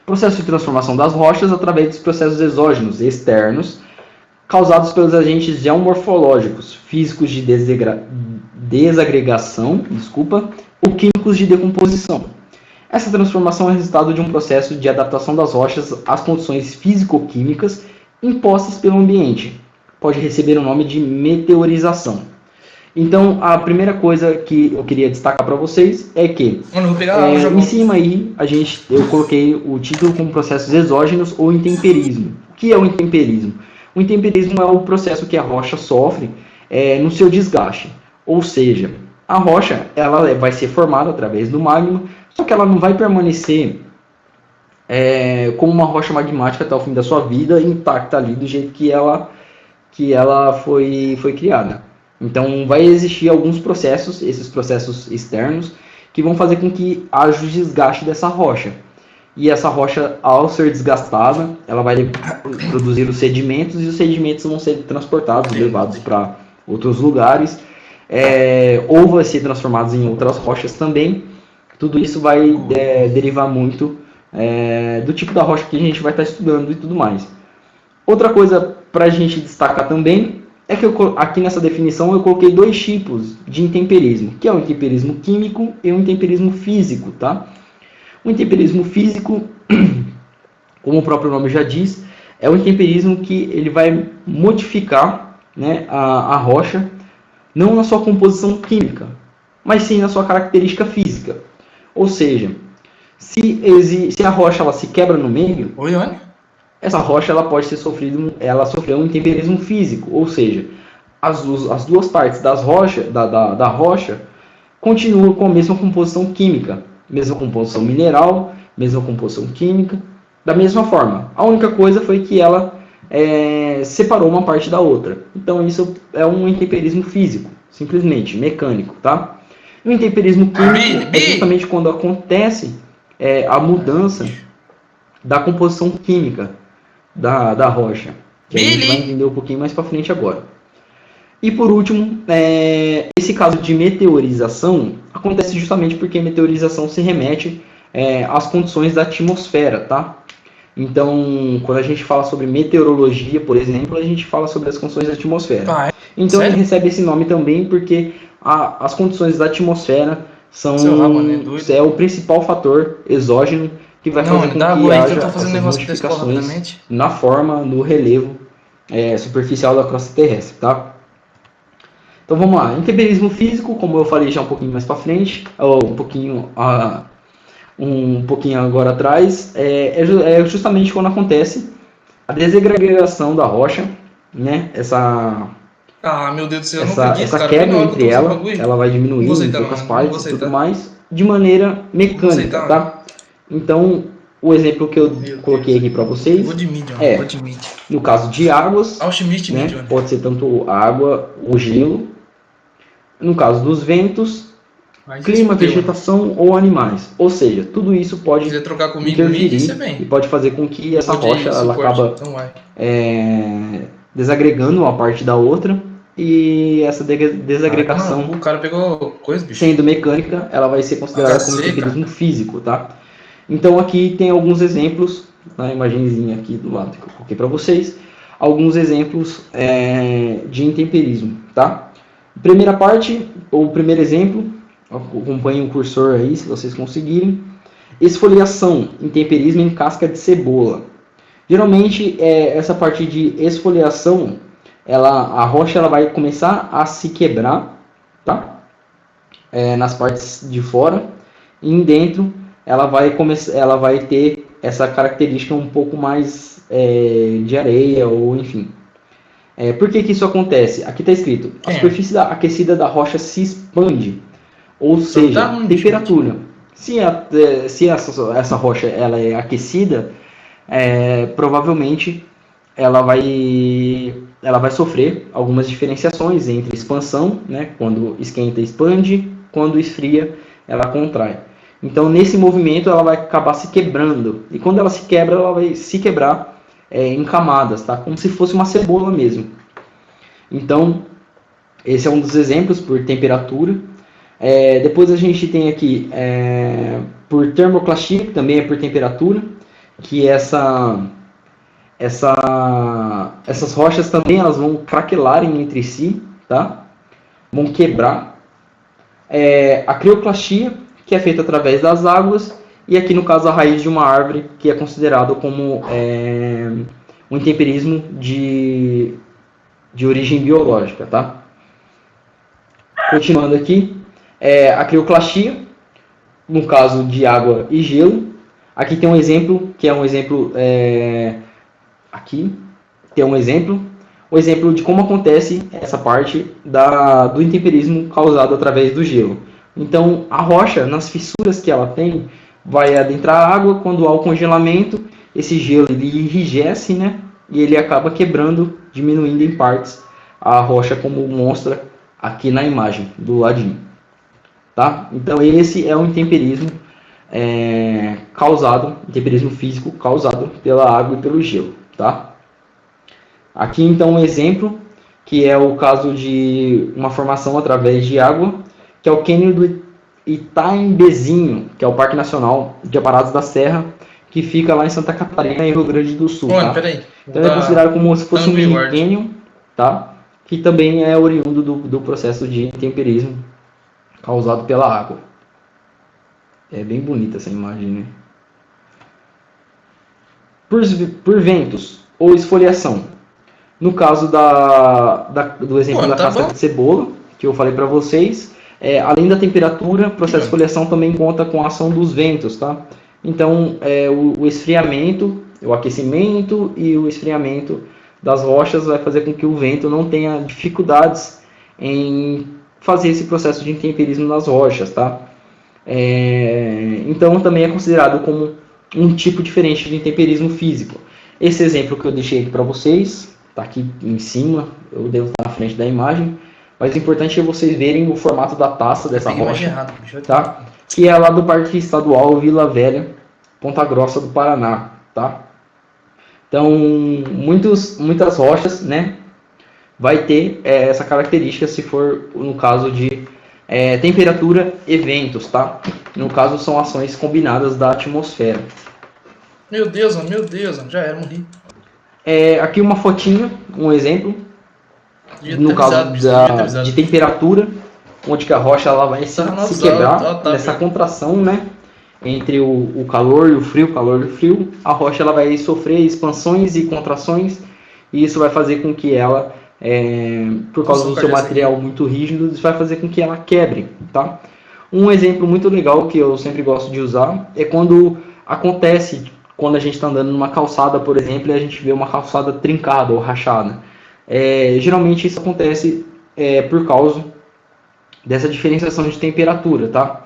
Processo de transformação das rochas através dos processos exógenos externos, causados pelos agentes geomorfológicos, físicos de desagregação, ou químicos de decomposição. Essa transformação é resultado de um processo de adaptação das rochas às condições físico-químicas impostas pelo ambiente. Pode receber o nome de meteorização. Então, a primeira coisa que eu queria destacar para vocês é que, Mano, eu vou pegar água já em volto. cima aí, eu coloquei o título como processos exógenos ou intemperismo. O que é o intemperismo? O intemperismo é o processo que a rocha sofre no seu desgaste. Ou seja, a rocha ela vai ser formada através do magma, só que ela não vai permanecer como uma rocha magmática até o fim da sua vida, intacta ali do jeito que ela foi criada. Então, vai existir alguns processos, esses processos externos, que vão fazer com que haja o desgaste dessa rocha. E essa rocha, ao ser desgastada, ela vai produzir os sedimentos, e os sedimentos vão ser transportados, levados para outros lugares, ou vai ser transformados em outras rochas também. Tudo isso vai derivar muito do tipo da rocha que a gente vai estar estudando e tudo mais. Outra coisa para a gente destacar também é que aqui nessa definição eu coloquei dois tipos de intemperismo, que é o intemperismo químico e o intemperismo físico, tá? O intemperismo físico, como o próprio nome já diz, é o intemperismo que ele vai modificar, né, a rocha, não na sua composição química, mas sim na sua característica física. Ou seja, se a rocha ela se quebra no meio, Oi, Ana? essa rocha ela pode ela sofreu um intemperismo físico, ou seja, as duas partes da rocha continuam com a mesma composição química, mesma composição mineral, mesma composição química, da mesma forma. A única coisa foi que ela separou uma parte da outra. Então isso é um intemperismo físico, simplesmente mecânico, tá? E o intemperismo químico é justamente quando acontece a mudança da composição química da rocha, que a gente vai entender um pouquinho mais para frente agora. E por último, esse caso de meteorização acontece justamente porque meteorização se remete às condições da atmosfera, tá? Então, quando a gente fala sobre meteorologia, por exemplo, a gente fala sobre as condições da atmosfera. Então, ele recebe esse nome também porque as condições da atmosfera são o principal fator exógeno que vai fazer com que haja essas modificações na forma, no relevo superficial da crosta terrestre, tá? Então vamos lá, intemperismo físico, como eu falei já um pouquinho mais para frente, ou um pouquinho agora atrás, é justamente quando acontece a desagregação da rocha, né? Meu Deus do céu, eu não acredito, essa cara. quebra entre ela vai diminuindo em poucas partes e tudo mais, de maneira mecânica, tá? Então, o exemplo que eu coloquei aqui para vocês no caso de águas, né, pode ser tanto água ou gelo. No caso dos ventos, clima, vegetação ou animais. Ou seja, tudo isso pode interferir e pode fazer com que essa rocha ela acaba desagregando uma parte da outra. E essa desagregação, sendo mecânica, ela vai ser considerada como intemperismo físico, tá? Então aqui tem alguns exemplos, na imagenzinha aqui do lado que eu coloquei para vocês, alguns exemplos de intemperismo, tá? Primeira parte, ou primeiro exemplo, acompanhem o cursor aí, se vocês conseguirem. Esfoliação, intemperismo em casca de cebola. Geralmente, essa parte de esfoliação, a rocha ela vai começar a se quebrar, tá? Nas partes de fora, e em dentro ela vai ter essa característica um pouco mais de areia, ou enfim. Por que isso acontece? Aqui está escrito, a superfície aquecida da rocha se expande, ou seja, temperatura. Se essa rocha ela é aquecida, provavelmente ela vai sofrer algumas diferenciações entre expansão, né, quando esquenta expande, quando esfria ela contrai. Então nesse movimento ela vai acabar se quebrando, e quando ela se quebra ela vai se quebrar em camadas, tá? Como se fosse uma cebola mesmo. Então esse é um dos exemplos por temperatura. Depois a gente tem aqui por termoclastia, que também é por temperatura, que essas rochas também elas vão craquelarem entre si, tá? Vão quebrar. A crioclastia, que é feita através das águas, e aqui no caso a raiz de uma árvore, que é considerado como um intemperismo de origem biológica, tá? Continuando aqui, a crioclastia, no caso de água e gelo. Aqui tem um exemplo, que é um exemplo aqui tem um exemplo, o exemplo de como acontece essa parte do intemperismo causado através do gelo. Então, a rocha, nas fissuras que ela tem, vai adentrar a água. Quando há o congelamento, esse gelo ele enrijece, né? E ele acaba quebrando, diminuindo em partes a rocha, como mostra aqui na imagem, do ladinho. Tá? Então, esse é o intemperismo intemperismo físico causado pela água e pelo gelo. Tá? Aqui então um exemplo, que é o caso de uma formação através de água, que é o cânion do Itaimbezinho, que é o Parque Nacional de Aparados da Serra, que fica lá em Santa Catarina, em Rio Grande do Sul. Mano, tá? peraí. Então é considerado como se fosse um mini cânion, tá? Que também é oriundo do processo de intemperismo causado pela água. É bem bonita essa imagem, né? Por ventos ou esfoliação. No caso do exemplo da casca de cebola, que eu falei para vocês, além da temperatura, o processo de esfoliação também conta com a ação dos ventos, tá? Então, o esfriamento, o aquecimento e o esfriamento das rochas vai fazer com que o vento não tenha dificuldades em fazer esse processo de intemperismo nas rochas, tá? Então, também é considerado como um tipo diferente de intemperismo físico. Esse exemplo que eu deixei aqui para vocês, está aqui em cima, eu devo estar na frente da imagem, mas o importante é vocês verem o formato da taça dessa rocha, tá? Que é lá do Parque Estadual Vila Velha, Ponta Grossa do Paraná, tá? Então, muitas rochas, né, vai ter essa característica se for no caso de temperatura e ventos, tá? No caso, são ações combinadas da atmosfera. Meu Deus, já era, morri. Aqui uma fotinha, um exemplo, no caso de temperatura, onde que a rocha ela vai se quebrar nessa contração, né? Entre o calor e o frio, a rocha ela vai sofrer expansões e contrações, e isso vai fazer com que ela, por causa do seu material muito rígido, isso vai fazer com que ela quebre, tá? Um exemplo muito legal que eu sempre gosto de usar é quando a gente está andando numa calçada, por exemplo, e a gente vê uma calçada trincada ou rachada. Geralmente isso acontece por causa dessa diferenciação de temperatura, tá?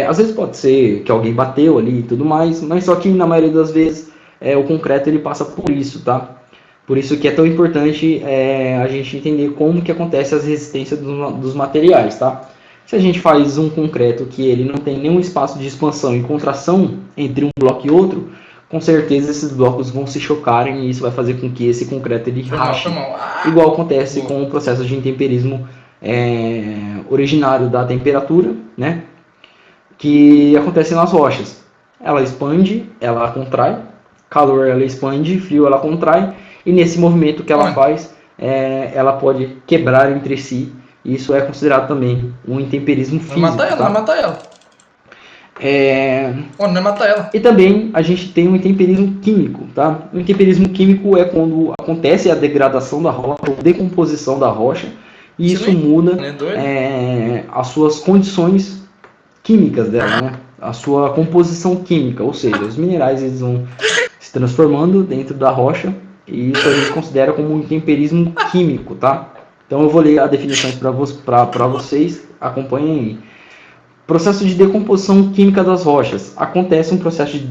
Às vezes pode ser que alguém bateu ali e tudo mais, mas só que na maioria das vezes o concreto ele passa por isso, tá? Por isso que é tão importante a gente entender como que acontece as resistências dos materiais, tá? Se a gente faz um concreto que ele não tem nenhum espaço de expansão e contração entre um bloco e outro, com certeza esses blocos vão se chocarem e isso vai fazer com que esse concreto ele rache. Igual acontece com o processo de intemperismo originário da temperatura, né? Que acontece nas rochas. Ela expande, ela contrai, calor ela expande, frio ela contrai, e nesse movimento que ela faz, ela pode quebrar entre si. Isso é considerado também um intemperismo físico. Não mata ela. Não mata ela. E também a gente tem um intemperismo químico, tá? O intemperismo químico é quando acontece a degradação da rocha, a decomposição da rocha, e isso muda as suas condições químicas dela, né? A sua composição química, ou seja, os minerais eles vão se transformando dentro da rocha, e isso a gente considera como um intemperismo químico, tá? Então eu vou ler a definição para vocês, acompanhem aí. Processo de decomposição química das rochas. Acontece um processo de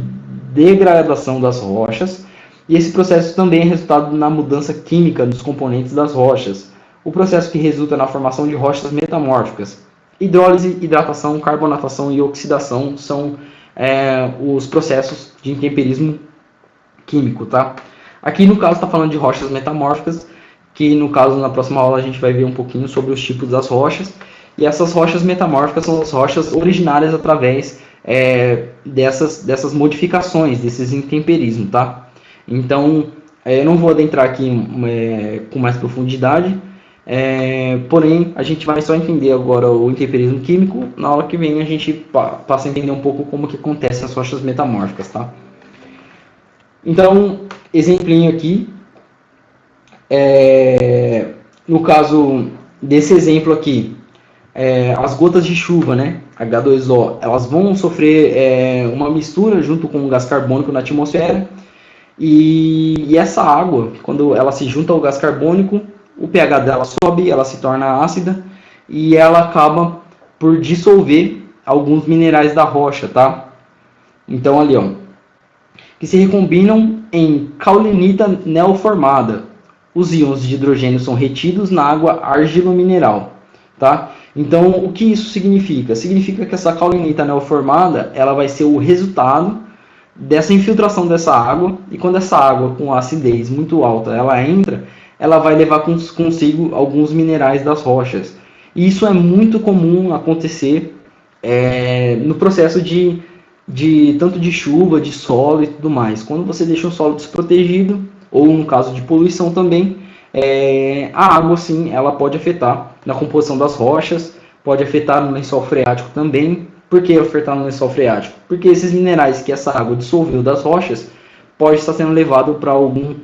degradação das rochas, e esse processo também é resultado na mudança química dos componentes das rochas. O processo que resulta na formação de rochas metamórficas. Hidrólise, hidratação, carbonatação e oxidação são os processos de intemperismo químico, tá? Aqui no caso está falando de rochas metamórficas, que no caso na próxima aula a gente vai ver um pouquinho sobre os tipos das rochas. E essas rochas metamórficas são as rochas originárias através dessas modificações, desses intemperismos, tá? Então, eu não vou adentrar aqui com mais profundidade, porém, a gente vai só entender agora o intemperismo químico. Na aula que vem a gente passa a entender um pouco como que acontecem as rochas metamórficas, tá? Então, exemplinho aqui, no caso desse exemplo aqui, as gotas de chuva, né, H2O, elas vão sofrer uma mistura junto com o gás carbônico na atmosfera, e essa água, quando ela se junta ao gás carbônico, o pH dela sobe, ela se torna ácida, e ela acaba por dissolver alguns minerais da rocha, tá? Então ali, ó, que se recombinam em caulinita neoformada. Os íons de hidrogênio são retidos na água argilomineral, tá? Então, o que isso significa? Significa que essa caulinita neoformada, ela vai ser o resultado dessa infiltração dessa água, e quando essa água com acidez muito alta, ela entra, ela vai levar consigo alguns minerais das rochas. E isso é muito comum acontecer no processo tanto de chuva, de solo e tudo mais. Quando você deixa o solo desprotegido, ou no caso de poluição também, a água sim, ela pode afetar na composição das rochas, pode afetar no lençol freático também. Por que afetar no lençol freático? Porque esses minerais que essa água dissolveu das rochas pode estar sendo levado para algum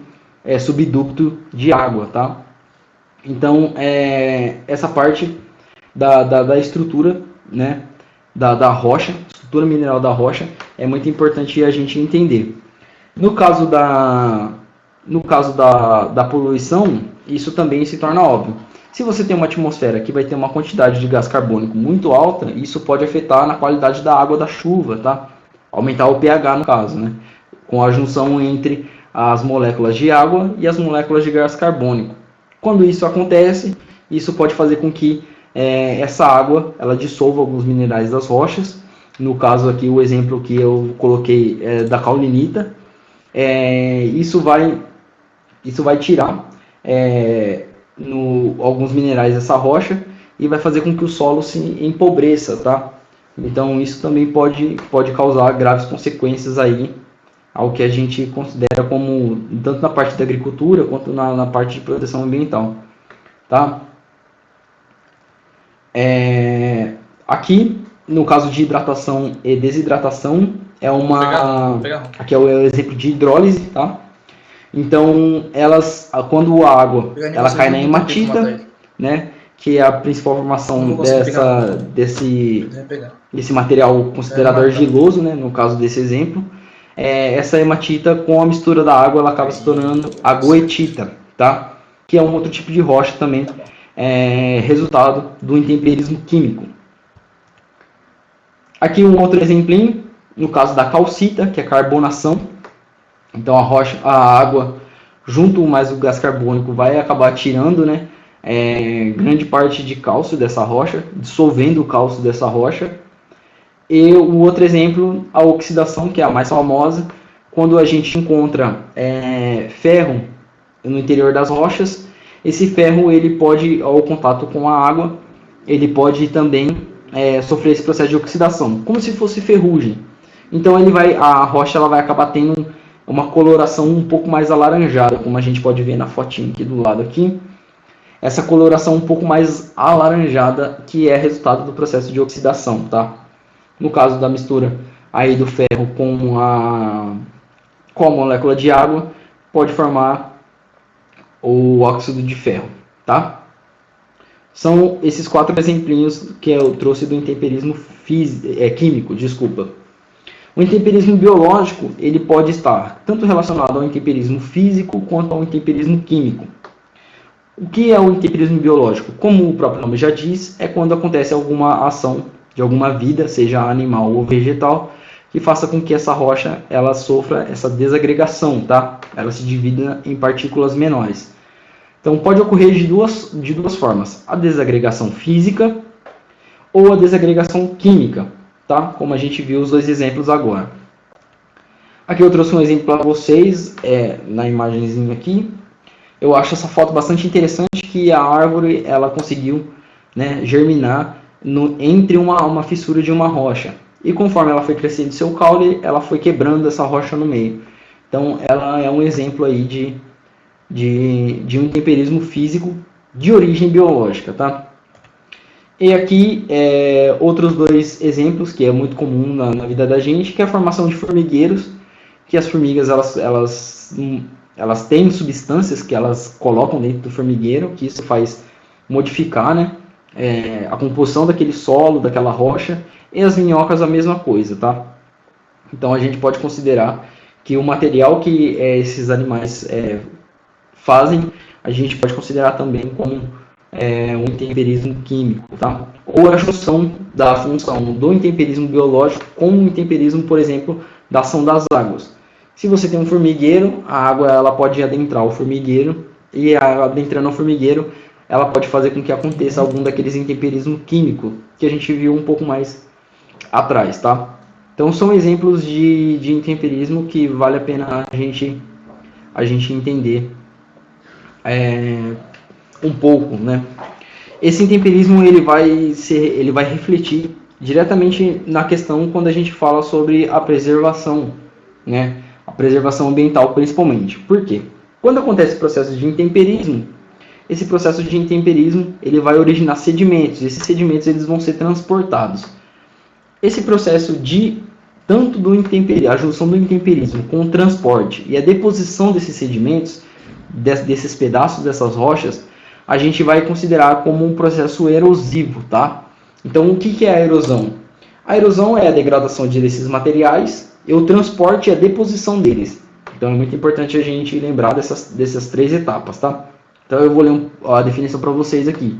subducto de água, tá? Então, essa parte da estrutura, né, da rocha, estrutura mineral da rocha, é muito importante a gente entender. No caso da poluição, isso também se torna óbvio. Se você tem uma atmosfera que vai ter uma quantidade de gás carbônico muito alta, isso pode afetar na qualidade da água da chuva, tá? Aumentar o pH no caso, né? Com a junção entre as moléculas de água e as moléculas de gás carbônico. Quando isso acontece, isso pode fazer com que essa água ela dissolva alguns minerais das rochas. No caso aqui, o exemplo que eu coloquei da caulinita. Isso vai tirar alguns minerais dessa rocha e vai fazer com que o solo se empobreça, tá? Então isso também pode causar graves consequências aí ao que a gente considera como, tanto na parte da agricultura quanto na parte de proteção ambiental, tá? Aqui, no caso de hidratação e desidratação, aqui é o exemplo de hidrólise, tá? Então, quando a água ela cai na hematita, né, que é a principal formação desse material considerado argiloso, né, no caso desse exemplo, essa hematita, com a mistura da água, ela acaba se tornando a goetita, tá? Que é um outro tipo de rocha também, resultado do intemperismo químico. Aqui um outro exemplinho, no caso da calcita, que é carbonação. Então a água, junto mais o gás carbônico, vai acabar tirando, né, grande parte de cálcio dessa rocha, dissolvendo o cálcio dessa rocha. E o outro exemplo, a oxidação, que é a mais famosa, quando a gente encontra ferro no interior das rochas. Esse ferro, ele pode, ao contato com a água, ele pode também sofrer esse processo de oxidação, como se fosse ferrugem. Então a rocha ela vai acabar tendo uma coloração um pouco mais alaranjada, como a gente pode ver na fotinho aqui do lado aqui. Essa coloração um pouco mais alaranjada, que é resultado do processo de oxidação, tá? No caso da mistura aí do ferro com a molécula de água, pode formar o óxido de ferro, tá? São esses 4 exemplinhos que eu trouxe do intemperismo químico, desculpa. O intemperismo biológico, ele pode estar tanto relacionado ao intemperismo físico quanto ao intemperismo químico. O que é o intemperismo biológico? Como o próprio nome já diz, é quando acontece alguma ação de alguma vida, seja animal ou vegetal, que faça com que essa rocha ela sofra essa desagregação, tá? Ela se divida em partículas menores. Então pode ocorrer de duas formas: a desagregação física ou a desagregação química, tá? Como a gente viu os dois exemplos agora. Aqui eu trouxe um exemplo para vocês, na imagenzinha aqui. Eu acho essa foto bastante interessante, que a árvore ela conseguiu, né, germinar entre uma fissura de uma rocha. E conforme ela foi crescendo seu caule, ela foi quebrando essa rocha no meio. Então ela é um exemplo aí de um intemperismo físico de origem biológica, tá? E aqui outros dois exemplos que é muito comum na vida da gente, que é a formação de formigueiros, que as formigas elas têm substâncias que elas colocam dentro do formigueiro, que isso faz modificar, né, a composição daquele solo, daquela rocha, e as minhocas a mesma coisa, tá? Então a gente pode considerar que o material que esses animais fazem, a gente pode considerar também como um intemperismo químico, tá? Ou a junção da função do intemperismo biológico com o intemperismo, por exemplo, da ação das águas. Se você tem um formigueiro, a água ela pode adentrar o formigueiro, e adentrando o formigueiro, ela pode fazer com que aconteça algum daqueles intemperismos químicos que a gente viu um pouco mais atrás, tá? Então são exemplos de intemperismo que vale a pena a gente entender um pouco, né? Esse intemperismo ele vai refletir diretamente na questão quando a gente fala sobre a preservação, né? A preservação ambiental principalmente. Por quê? Quando acontece o processo de intemperismo, esse processo de intemperismo ele vai originar sedimentos. Esses sedimentos eles vão ser transportados. Esse processo tanto a junção do intemperismo com o transporte e a deposição desses sedimentos, desses pedaços dessas rochas, a gente vai considerar como um processo erosivo, tá? Então, o que é a erosão? A erosão é a degradação desses materiais e o transporte e a deposição deles. Então, é muito importante a gente lembrar dessas três etapas, tá? Então, eu vou ler a definição para vocês aqui.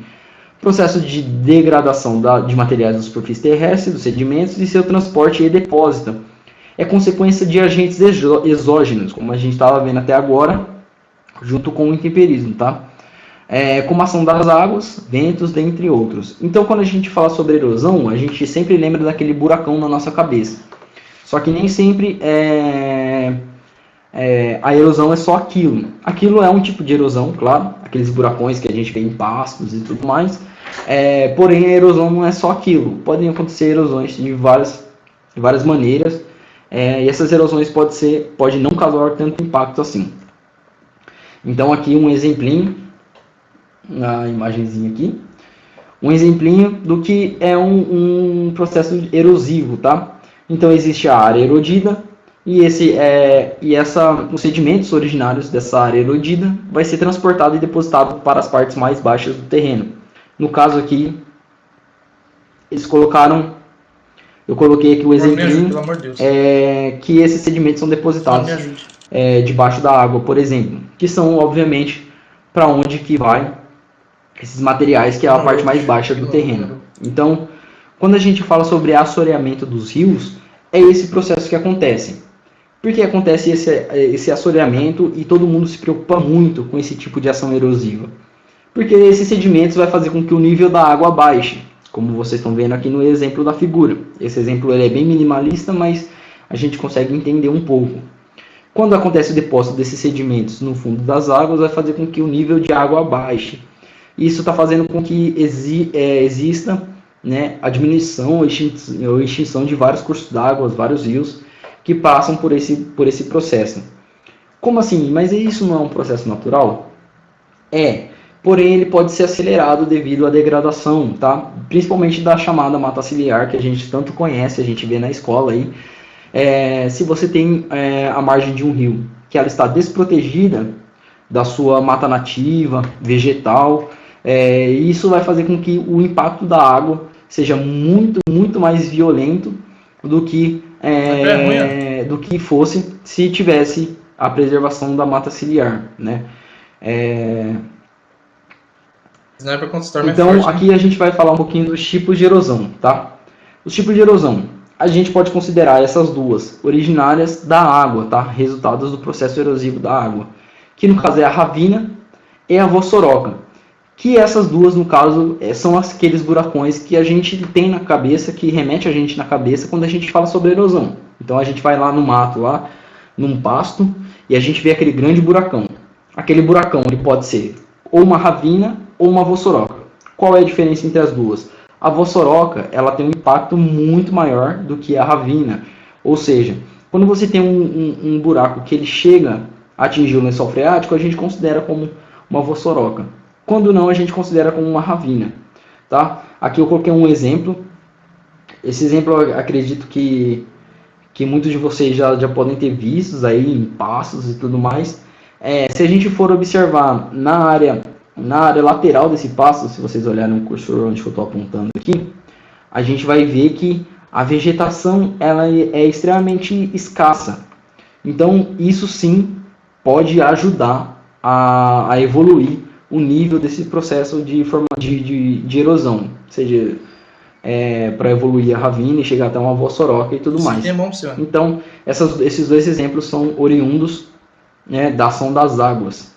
Processo de degradação de materiais da superfície terrestre, dos sedimentos e seu transporte e depósito. É consequência de agentes exógenos, como a gente estava vendo até agora, junto com o intemperismo, tá? Como ação das águas, ventos, dentre outros. Então, quando a gente fala sobre erosão, a gente sempre lembra daquele buracão na nossa cabeça. Só que nem sempre a erosão é só aquilo. Aquilo é um tipo de erosão, claro, aqueles buracões que a gente vê em pastos e tudo mais. Porém, a erosão não é só aquilo. Podem acontecer erosões de várias maneiras. E essas erosões pode não causar tanto impacto assim. Então, aqui um exemplinho, na imagenzinha aqui, um exemplinho do que é um processo erosivo, tá? Então, existe a área erodida, e os sedimentos originários dessa área erodida vai ser transportado e depositado para as partes mais baixas do terreno. No caso aqui, eu coloquei aqui o exemplinho, pelo amor de Deus. que esses sedimentos são depositados debaixo da água, por exemplo, que são, obviamente, para onde que vai esses materiais, que é a parte mais baixa do terreno. Então, quando a gente fala sobre assoreamento dos rios, é esse processo que acontece. Por que acontece esse assoreamento e todo mundo se preocupa muito com esse tipo de ação erosiva? Porque esses sedimentos vai fazer com que o nível da água baixe, como vocês estão vendo aqui no exemplo da figura. Esse exemplo ele é bem minimalista, mas a gente consegue entender um pouco. Quando acontece o depósito desses sedimentos no fundo das águas, vai fazer com que o nível de água baixe. Isso está fazendo com que exista, né, a diminuição ou extinção de vários cursos d'água, vários rios, que passam por esse processo. Como assim? Mas isso não é um processo natural? Porém ele pode ser acelerado devido à degradação, tá? Principalmente da chamada mata ciliar, que a gente tanto conhece, a gente vê na escola aí. Se você tem a margem de um rio, que ela está desprotegida da sua mata nativa, vegetal, isso vai fazer com que o impacto da água seja muito, muito mais violento do que fosse se tivesse a preservação da mata ciliar, né? Então, aqui a gente vai falar um pouquinho dos tipos de erosão, tá? Os tipos de erosão. A gente pode considerar essas duas originárias da água, tá? Resultados do processo erosivo da água, que no caso é a ravina e a vossoroca. Que essas duas, no caso, são aqueles buracões que a gente tem na cabeça, que remete a gente na cabeça quando a gente fala sobre erosão. Então a gente vai lá no mato, lá num pasto, e a gente vê aquele grande buracão. Aquele buracão ele pode ser ou uma ravina ou uma vossoroca. Qual é a diferença entre as duas? A vossoroca ela tem um impacto muito maior do que a ravina. Ou seja, quando você tem um buraco que ele chega a atingir o lençol freático, a gente considera como uma vossoroca. Quando não, a gente considera como uma ravina. Tá? Aqui eu coloquei um exemplo. Esse exemplo eu acredito que muitos de vocês já podem ter vistos aí em passos e tudo mais. Se a gente for observar na área lateral desse passo, se vocês olharem o cursor onde eu estou apontando aqui, a gente vai ver que a vegetação ela é extremamente escassa. Então, isso sim pode ajudar a evoluir o nível desse processo de erosão, seja para evoluir a ravina e chegar até uma vossoroca e tudo mais. É bom, senhor. Então, esses dois exemplos são oriundos, né, da ação das águas.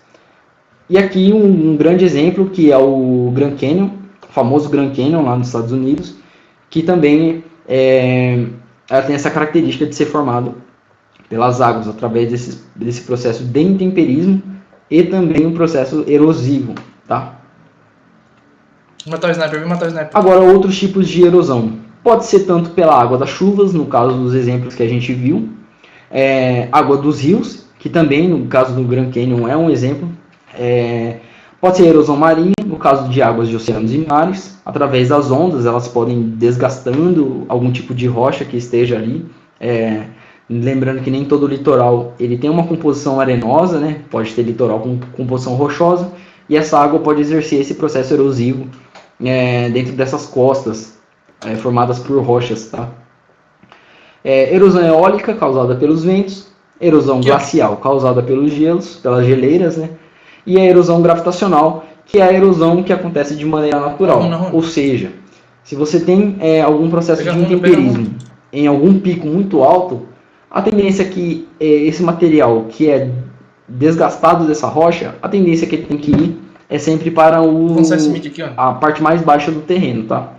E aqui um grande exemplo que é o Grand Canyon, o famoso Grand Canyon lá nos Estados Unidos, que também ela tem essa característica de ser formado pelas águas através desse processo de intemperismo e também um processo erosivo, tá? Matar o sniper, matar o sniper. Agora, outros tipos de erosão. Pode ser tanto pela água das chuvas, no caso dos exemplos que a gente viu, água dos rios, que também, no caso do Grand Canyon, é um exemplo. Pode ser erosão marinha, no caso de águas de oceanos e mares, através das ondas, elas podem desgastando algum tipo de rocha que esteja ali. Lembrando que nem todo litoral ele tem uma composição arenosa, né? Pode ter litoral com composição rochosa, e essa água pode exercer esse processo erosivo dentro dessas costas formadas por rochas. Tá? Erosão eólica, causada pelos ventos, erosão glacial, causada pelos gelos, pelas geleiras, né? E a erosão gravitacional, que é a erosão que acontece de maneira natural. Ou seja, se você tem algum processo de intemperismo em algum pico muito alto, a tendência é que esse material que é desgastado dessa rocha, a tendência que ele tem que ir é sempre para a parte mais baixa do terreno, tá?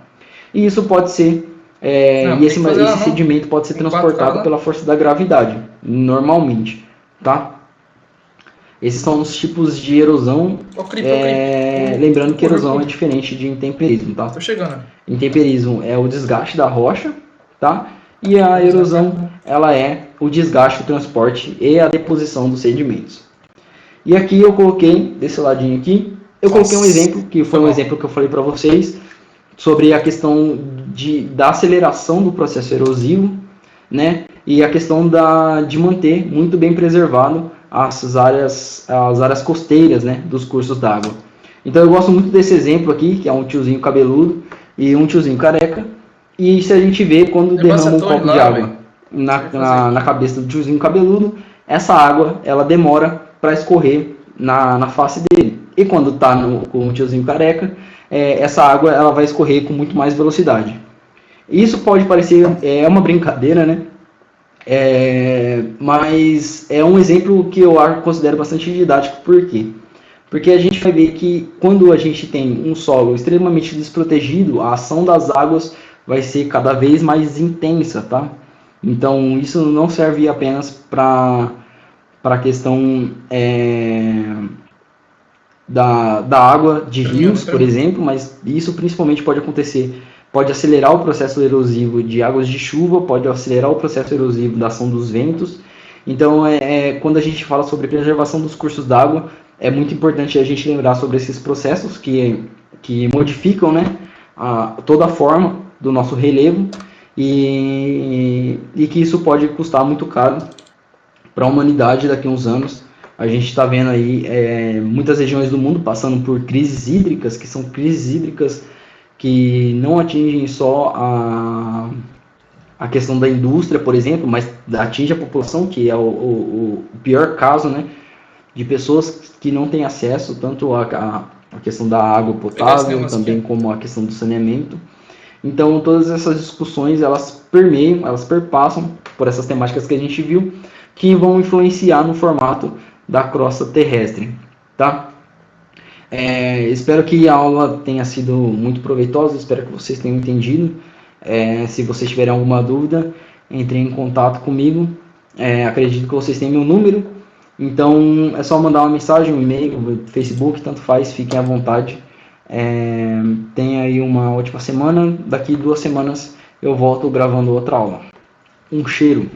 E isso pode ser, esse sedimento pode ser transportado pela força da gravidade, normalmente, tá? Esses são os tipos de erosão, lembrando que erosão é diferente de intemperismo, tá? Tô chegando. Intemperismo é o desgaste da rocha, tá? E a erosão, ela é o desgaste, o transporte e a deposição dos sedimentos. E aqui eu coloquei, desse ladinho aqui, coloquei um exemplo, que foi um exemplo que eu falei para vocês, sobre a questão da aceleração do processo erosivo, né? E a questão de manter muito bem preservado as áreas costeiras, né, dos cursos d'água. Então eu gosto muito desse exemplo aqui, que é um tiozinho cabeludo e um tiozinho careca. E se a gente vê, quando derrama um copo de água na cabeça do tiozinho cabeludo, essa água ela demora para escorrer na face dele. E quando está com o tiozinho careca, essa água ela vai escorrer com muito mais velocidade. Isso pode parecer uma brincadeira, né? Mas é um exemplo que eu considero bastante didático. Por quê? Porque a gente vai ver que quando a gente tem um solo extremamente desprotegido, a ação das águas vai ser cada vez mais intensa, tá? Então isso não serve apenas para a questão da água de rios, por exemplo, mas isso principalmente pode acelerar o processo erosivo de águas de chuva, pode acelerar o processo erosivo da ação dos ventos. Então, quando a gente fala sobre preservação dos cursos d'água, é muito importante a gente lembrar sobre esses processos que modificam, né, toda a forma do nosso relevo e que isso pode custar muito caro para a humanidade daqui a uns anos. A gente está vendo aí muitas regiões do mundo passando por crises hídricas, que são crises hídricas que não atingem só a questão da indústria, por exemplo, mas atinge a população, que é o pior caso, né, de pessoas que não têm acesso tanto à questão da água potável, também como a questão do saneamento. Então, todas essas discussões, elas permeiam, elas perpassam por essas temáticas que a gente viu, que vão influenciar no formato da crosta terrestre, tá? Espero que a aula tenha sido muito proveitosa, espero que vocês tenham entendido. Se vocês tiverem alguma dúvida, entrem em contato comigo. Acredito que vocês têm meu número, então é só mandar uma mensagem, um e-mail, Facebook, tanto faz, fiquem à vontade. Tenha aí uma ótima semana. Daqui 2 semanas eu volto gravando outra aula. Um cheiro!